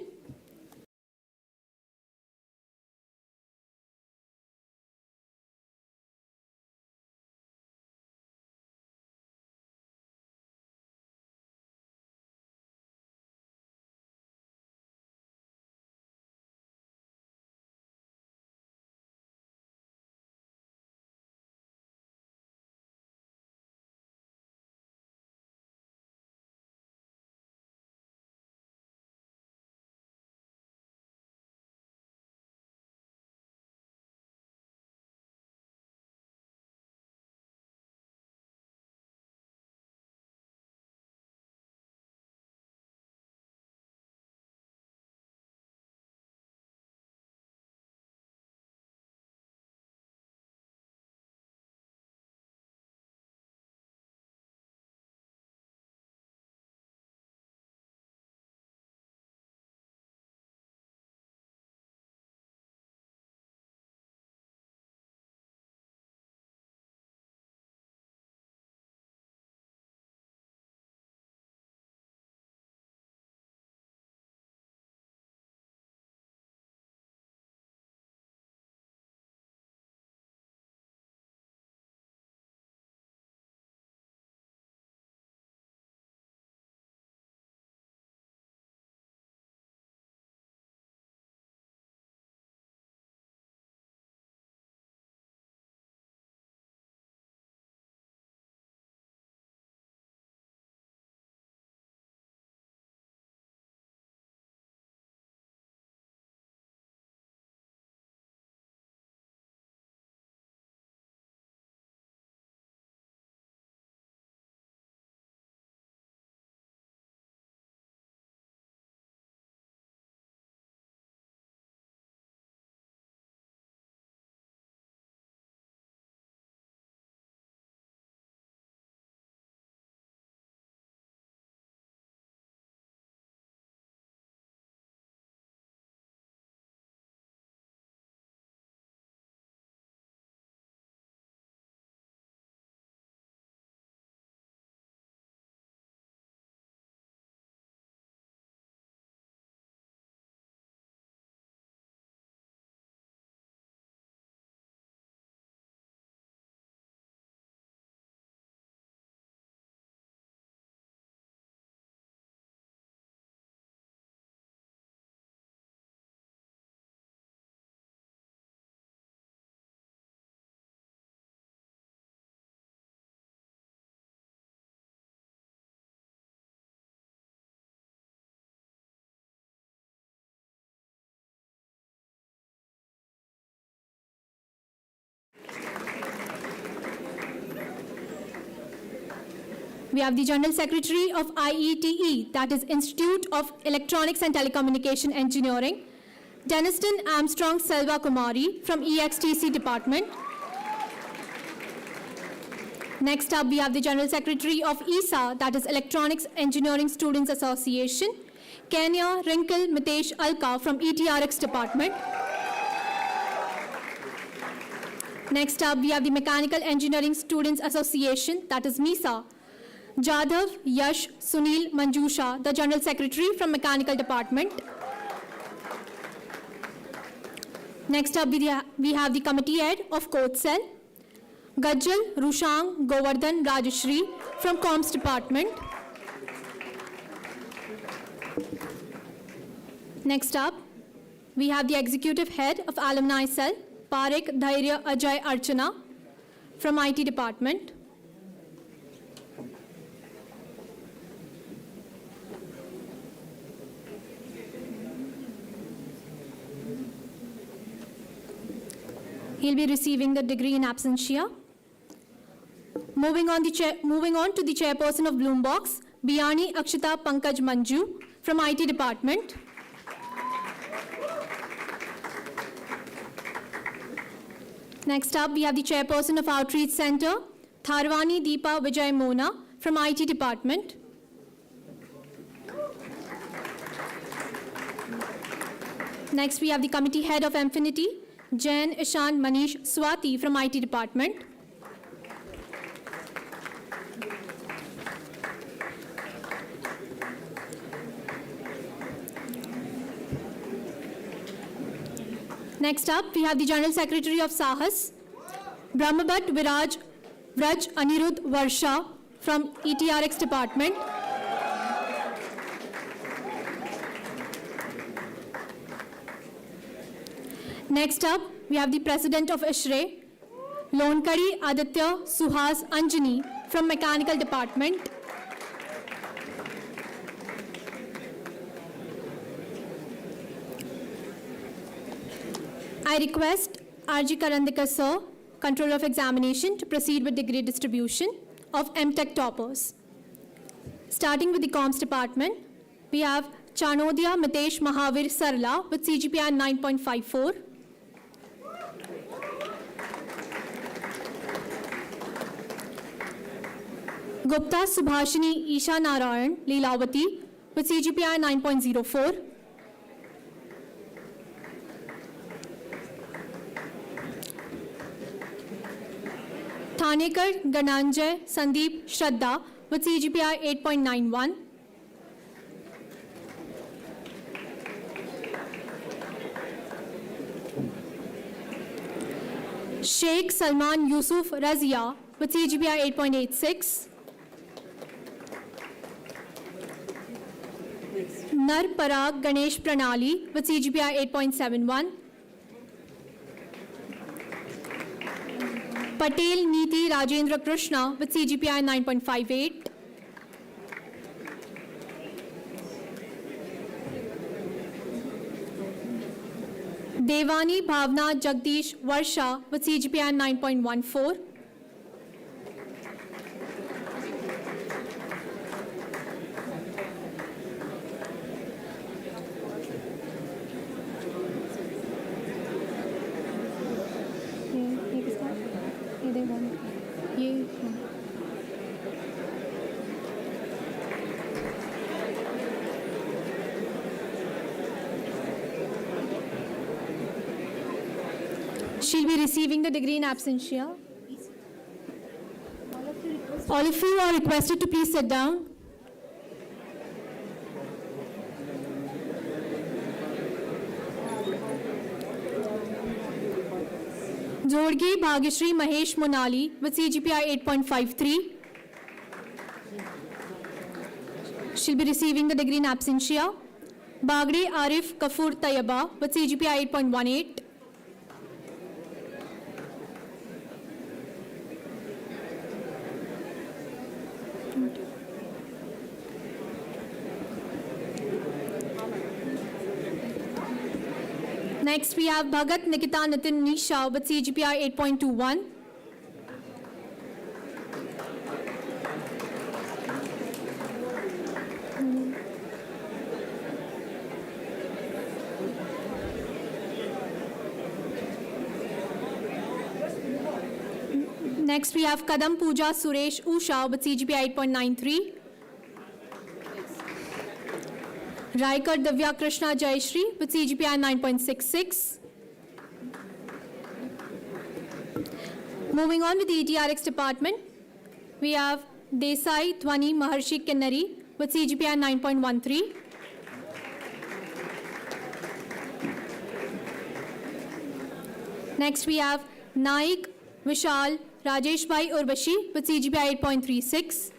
Speaker 6: We have the General Secretary of IETE, that is Institute of Electronics and Telecommunication Engineering, Deniston Armstrong Selva Kumari from EXTC Department. Next up, we have the General Secretary of ESA, that is Electronics Engineering Students Association, Kenya Wrinkle Mitesh Alka from ETRX Department. Next up, we have the Mechanical Engineering Students Association, that is MESA, Jadhav Yash Sunil Manjusha, the General Secretary from Mechanical Department. Next up, we have the Committee Head of Code Cell, Gajjal Rushang Govardhan Rajashri from Comms Department. Next up, we have the Executive Head of Alumni Cell, Parik Dhairya Ajay Archana from IT Department. He'll be receiving the degree in absentia. Moving on to the Chairperson of Bloombox, Biyani Akshita Pankaj Manju from IT Department. Next up, we have the Chairperson of Outreach Center, Tharwani Deepa Vijay Mona from IT Department. Next, we have the Committee Head of Infinity, Jain Ishan Manish Swati from IT Department. Next up, we have the General Secretary of Sahas, Brahmabat Viraj Vraj Anirudh Varsha from ETRX Department. Next up, we have the President of ISHRE, Lonkari Aditya Suhas Anjani from Mechanical Department. I request R.G. Karandikar Sir, Controller of Examination, to proceed with degree distribution of MTech toppers. Starting with the Comms Department, we have Chanodia Mitesh Mahavir Sarla with CGPI 9.54. Gupta Subhashini Isha Narayan Leelavati with CGPI 9.04. Thanekar Gananjay Sandeep Shraddha with CGPI 8.91. Sheikh Salman Yusuf Razia with CGPI 8.86. Nar Parag Ganesh Pranali with CGPI 8.71. Patel Neeti Rajendra Krishna with CGPI 9.58. Devani Bhavna Jagdish Varsha with CGPI 9.14. She'll be receiving the degree in absentia. All of you are requested to please sit down. Jodgi Bhagyashree Mahesh Monali with CGPI 8.53. She'll be receiving the degree in absentia. Bagre Arif Kafur Tayyaba with CGPI 8.18. Next, we have Bhagat Nikita Nitin Nisha with CGPI 8.21. Next, we have Kadam Pooja Suresh Usha with CGPA 8.93. Raikar Divya Krishna Jayashri with CGPA 9.66. Moving on with the ETRX department, we have Desai Dhwani Maharshi Kinnari with CGPA 9.13. Next, we have Naik Vishal Rajesh Bhai Urvashi with CGPA 8.36.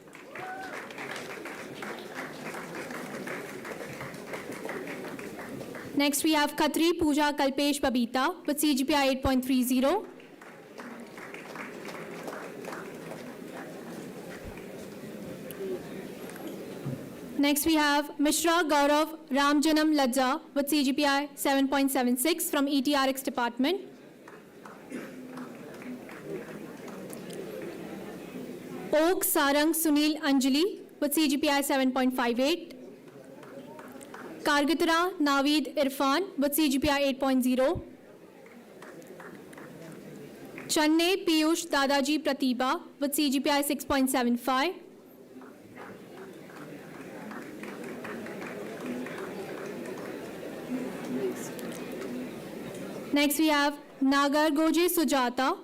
Speaker 6: Next, we have Khatri Pooja Kalpesh Babita with CGPA 8.30. Next, we have Mishra Gaurav Ramjanam Ladja with CGPA 7.76 from ETRX department. Oak Sarang Sunil Anjali with CGPA 7.58. Kargitara Naveed Irfan with CGPA 8.0. Channe Piyush Dadaji Pratibha with CGPA 6.75. Next, we have Nagar Goje Sujata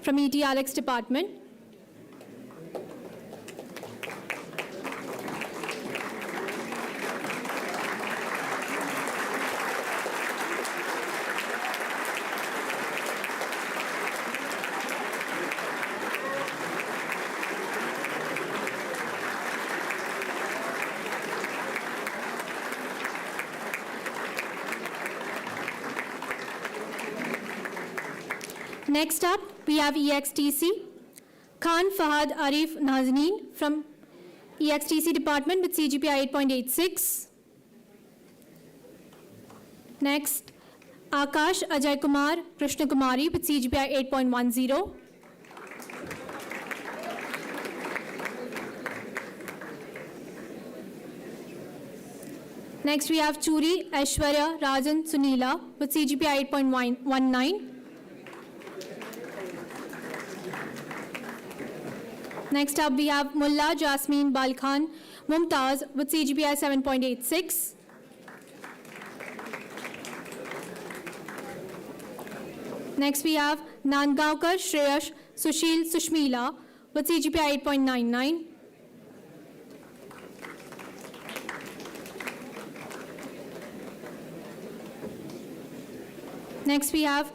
Speaker 6: from ETRX department. Next up, we have EXTC. Khan Fahad Arif Nazneen from EXTC department with CGPA 8.86. Next, Akash Ajay Kumar Krishna Kumari with CGPA 8.10. Next, we have Churi Aishwarya Rajan Sunila with CGPA 8.19. Next up, we have Mullah Jasmine Balkhan Mumtaz with CGPA 7.86. Next, we have Nandgaonkar Shreyash Sushil Sushmila with CGPA 8.99. Next, we have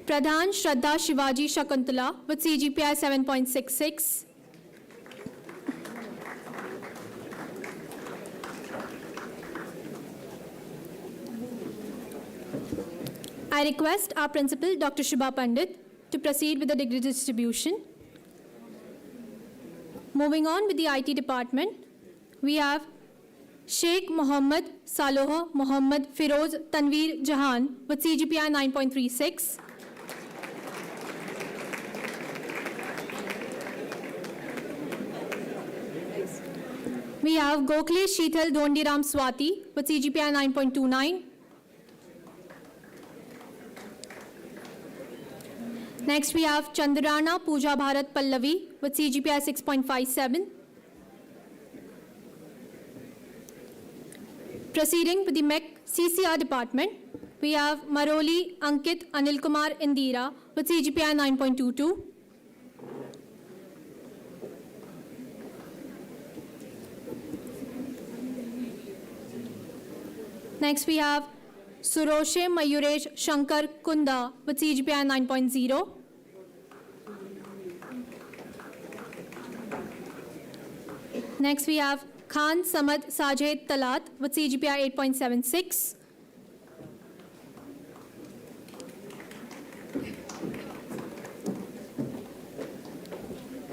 Speaker 6: Pradhan Shraddha Shivaji Shakuntala with CGPA 7.66. I request our principal, Dr. Shubha Pandit, to proceed with the degree distribution. Moving on with the IT department, we have Sheikh Mohammad Saloha Mohammad Firoz Tanveer Jahan with CGPA 9.36. We have Gokhale Sheetal Dhondiram Swati with CGPA 9.29. Next, we have Chandrana Pooja Bharat Pallavi with CGPA 6.57. Proceeding with the MEC CCR department, we have Maroli Ankit Anil Kumar Indira with CGPA 9.22. Next, we have Suroshe Mayuresh Shankar Kunda with CGPA 9.0. Next, we have Khan Samad Sajed Talat with CGPA 8.76.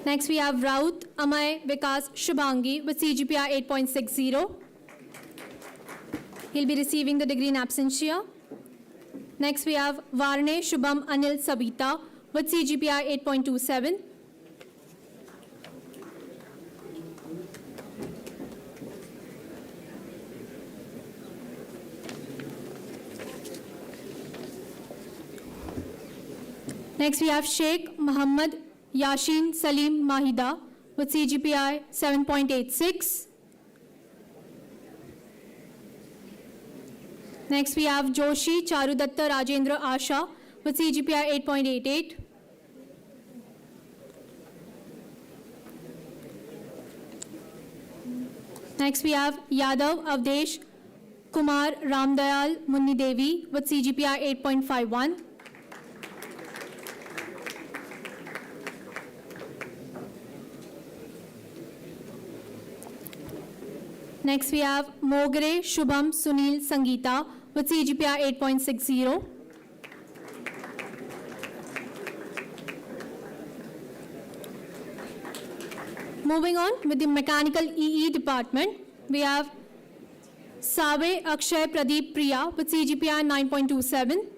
Speaker 6: Next, we have Raut Amay Vikas Shubhangi with CGPA 8.60. He'll be receiving the degree in absentia. Next, we have Varne Shubham Anil Sabita with CGPA 8.27. Next, we have Sheikh Muhammad Yashin Salim Mahida with CGPI 7.86. Next, we have Joshi Charudatta Rajendra Asha with CGPI 8.88. Next, we have Yadav Avdesh Kumar Ramdayal Munni Devi with CGPI 8.51. Next, we have Mogre Shubham Sunil Sangeeta with CGPI 8.60. Moving on with the Mechanical EE department, we have Save Akshay Pradeep Priya with CGPI 9.27.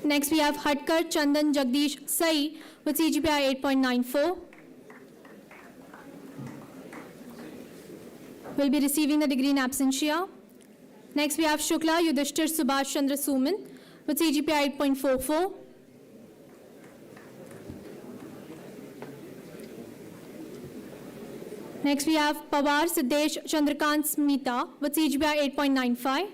Speaker 6: Next, we have Hatkar Chandan Jagdish Sai with CGPI 8.94. Will be receiving the degree in absentia. Next, we have Shukla Yudhishthir Subhash Chandra Suman with CGPI 8.44. Next, we have Pawar Siddesh Chandrakant Smita with CGPI 8.95.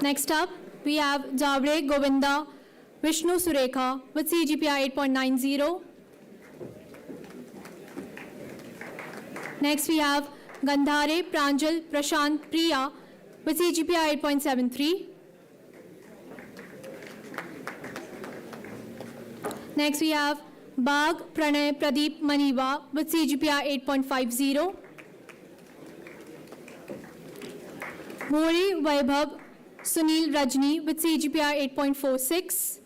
Speaker 6: Next up, we have Javre Govinda Vishnu Surekha with CGPI 8.90. Next, we have Gandhare Pranjal Prashant Priya with CGPI 8.73. Next, we have Bagh Pranay Pradeep Maniva with CGPI 8.50. Mori Vaibhav Sunil Rajni with CGPI 8.46.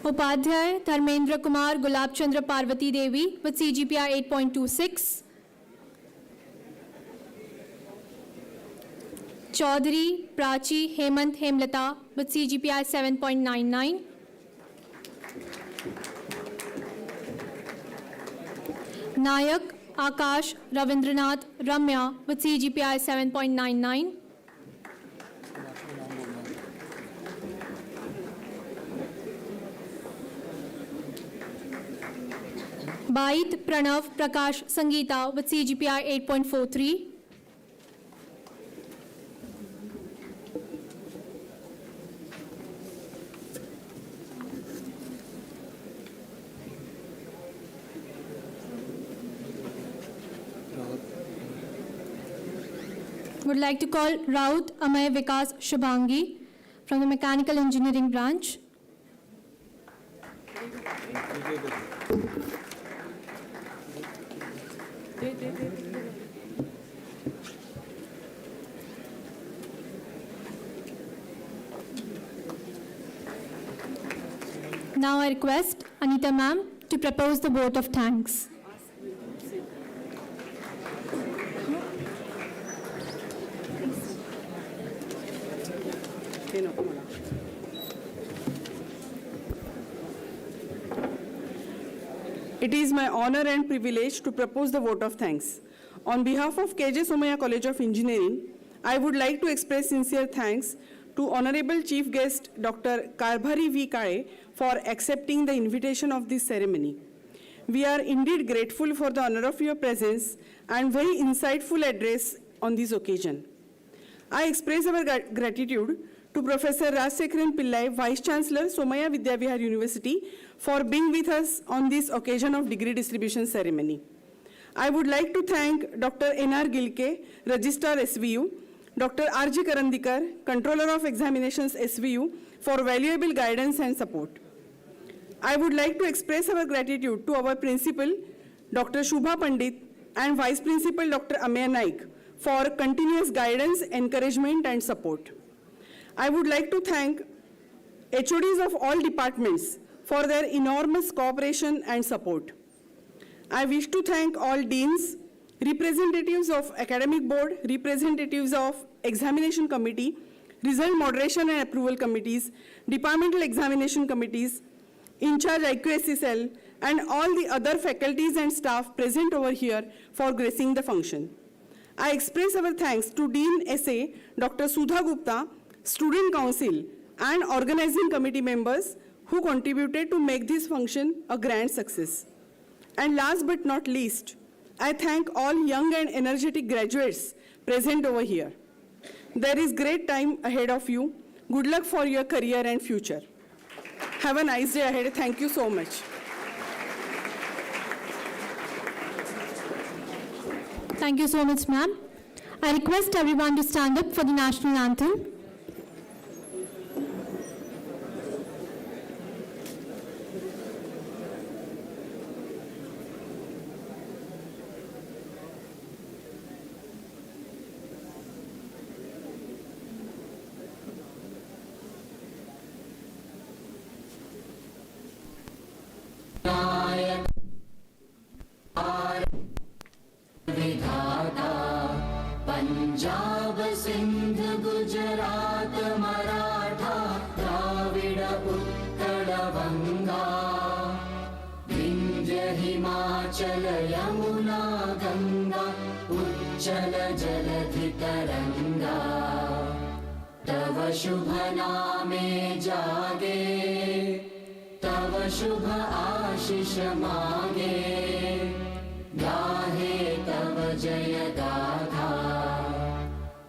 Speaker 6: Upadhyay Dharmendra Kumar Gulab Chandra Parvati Devi with CGPI 8.26. Chaudhary Prachi Hemant Hemlata with CGPI 7.99. Nayak Akash Ravindranath Ramya with CGPI 7.99. Bait Pranav Prakash Sangeeta with CGPI 8.43. Would like to call Raut Amay Vikas Shubhangi from the Mechanical Engineering branch. Now I request Anita ma'am to propose the vote of thanks.
Speaker 10: It is my honor and privilege to propose the vote of thanks. On behalf of Kjsce Somaiya College of Engineering, I would like to express sincere thanks to Honorable Chief Guest Dr. Karbhari V. Kale for accepting the invitation of this ceremony. We are indeed grateful for the honor of your presence and very insightful address on this occasion. I express our gratitude to Professor Rajashekharan Pillai, Vice Chancellor, Somaiya Vidyavihar University, for being with us on this occasion of degree distribution ceremony. I would like to thank Dr. N.R. Gilke, Registrar SVU, Dr. R.G. Karandikar, Controller of Examinations SVU, for valuable guidance and support. I would like to express our gratitude to our Principal, Dr. Shubha Pandit, and Vice Principal, Dr. Ameya Naik, for continuous guidance, encouragement, and support. I would like to thank HODs of all departments for their enormous cooperation and support. I wish to thank all deans, representatives of academic board, representatives of examination committee, result moderation and approval committees, departmental examination committees, in-charge IQSC cell, and all the other faculties and staff present over here for gracing the function. I express our thanks to Dean SA, Dr. Sudha Gupta, Student Council, and organizing committee members who contributed to make this function a grand success. And last but not least, I thank all young and energetic graduates present over here. There is great time ahead of you. Good luck for your career and future. Have a nice day ahead. Thank you so much.
Speaker 6: Thank you so much, ma'am. I request everyone to stand up for the national anthem.
Speaker 11: Punjab Sindh Gujarat Maratha Dravid Utkal बंगा विंध्य हिमाचल यमुना गंगा उच्चल जलधि तरंगा तव शुभ नामे जागे तव शुभ आशीष मांगे गाहे तव जय गाथा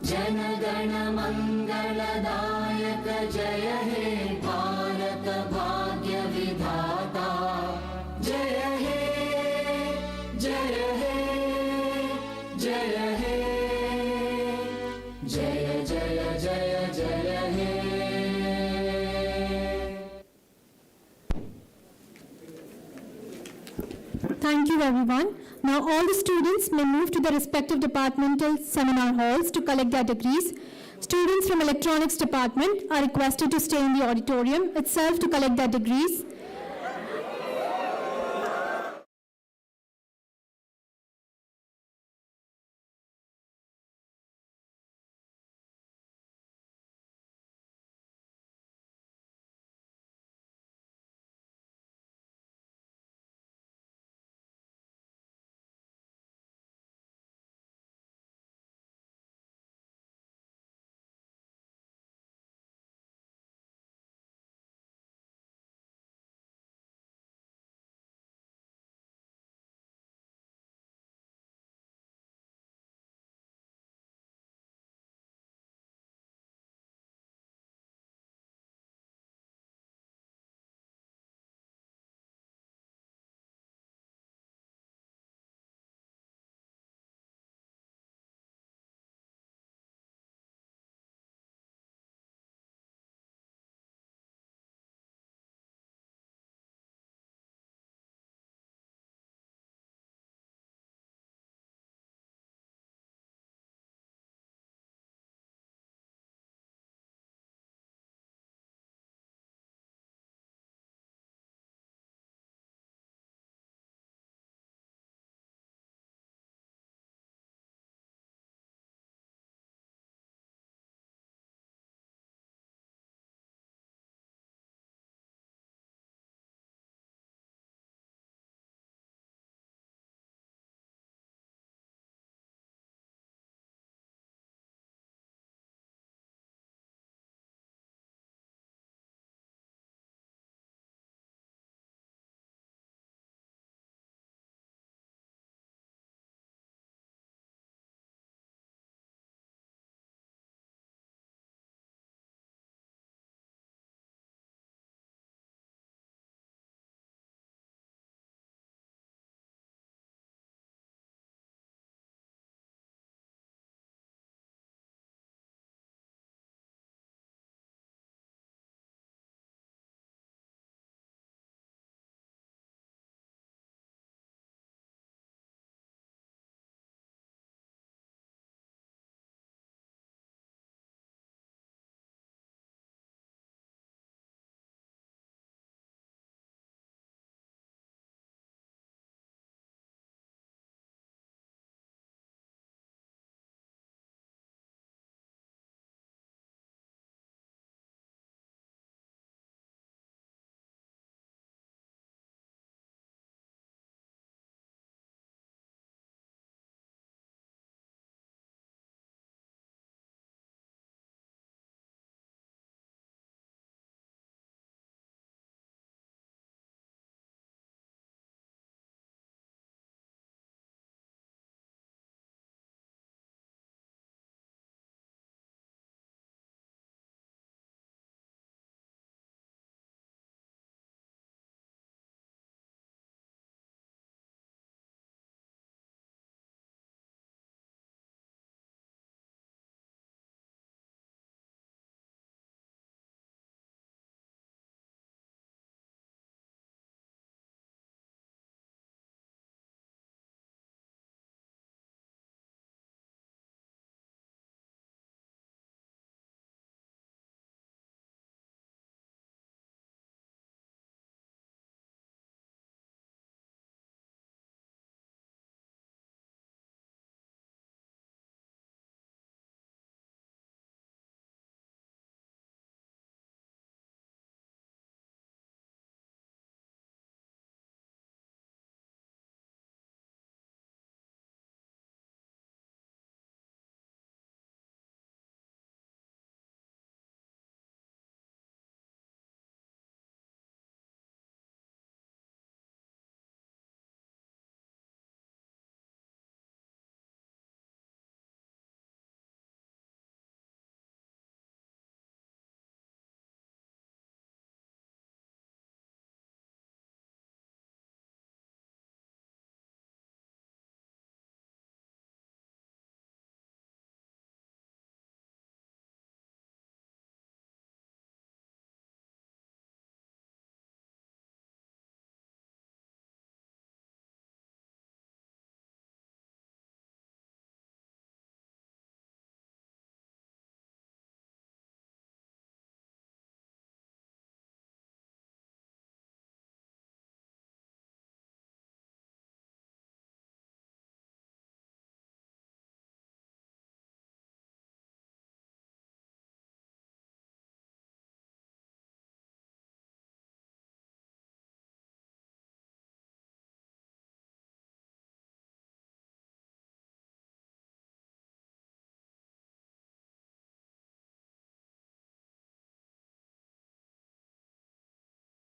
Speaker 11: जन गण मंगलदायक जय हे भारत भाग्य विधाता जय हे जय हे जय हे जय जय जय जय हे.
Speaker 6: Thank you, everyone. Now all the students may move to their respective departmental seminar halls to collect their degrees. Students from electronics department are requested to stay in the auditorium itself to collect their degrees.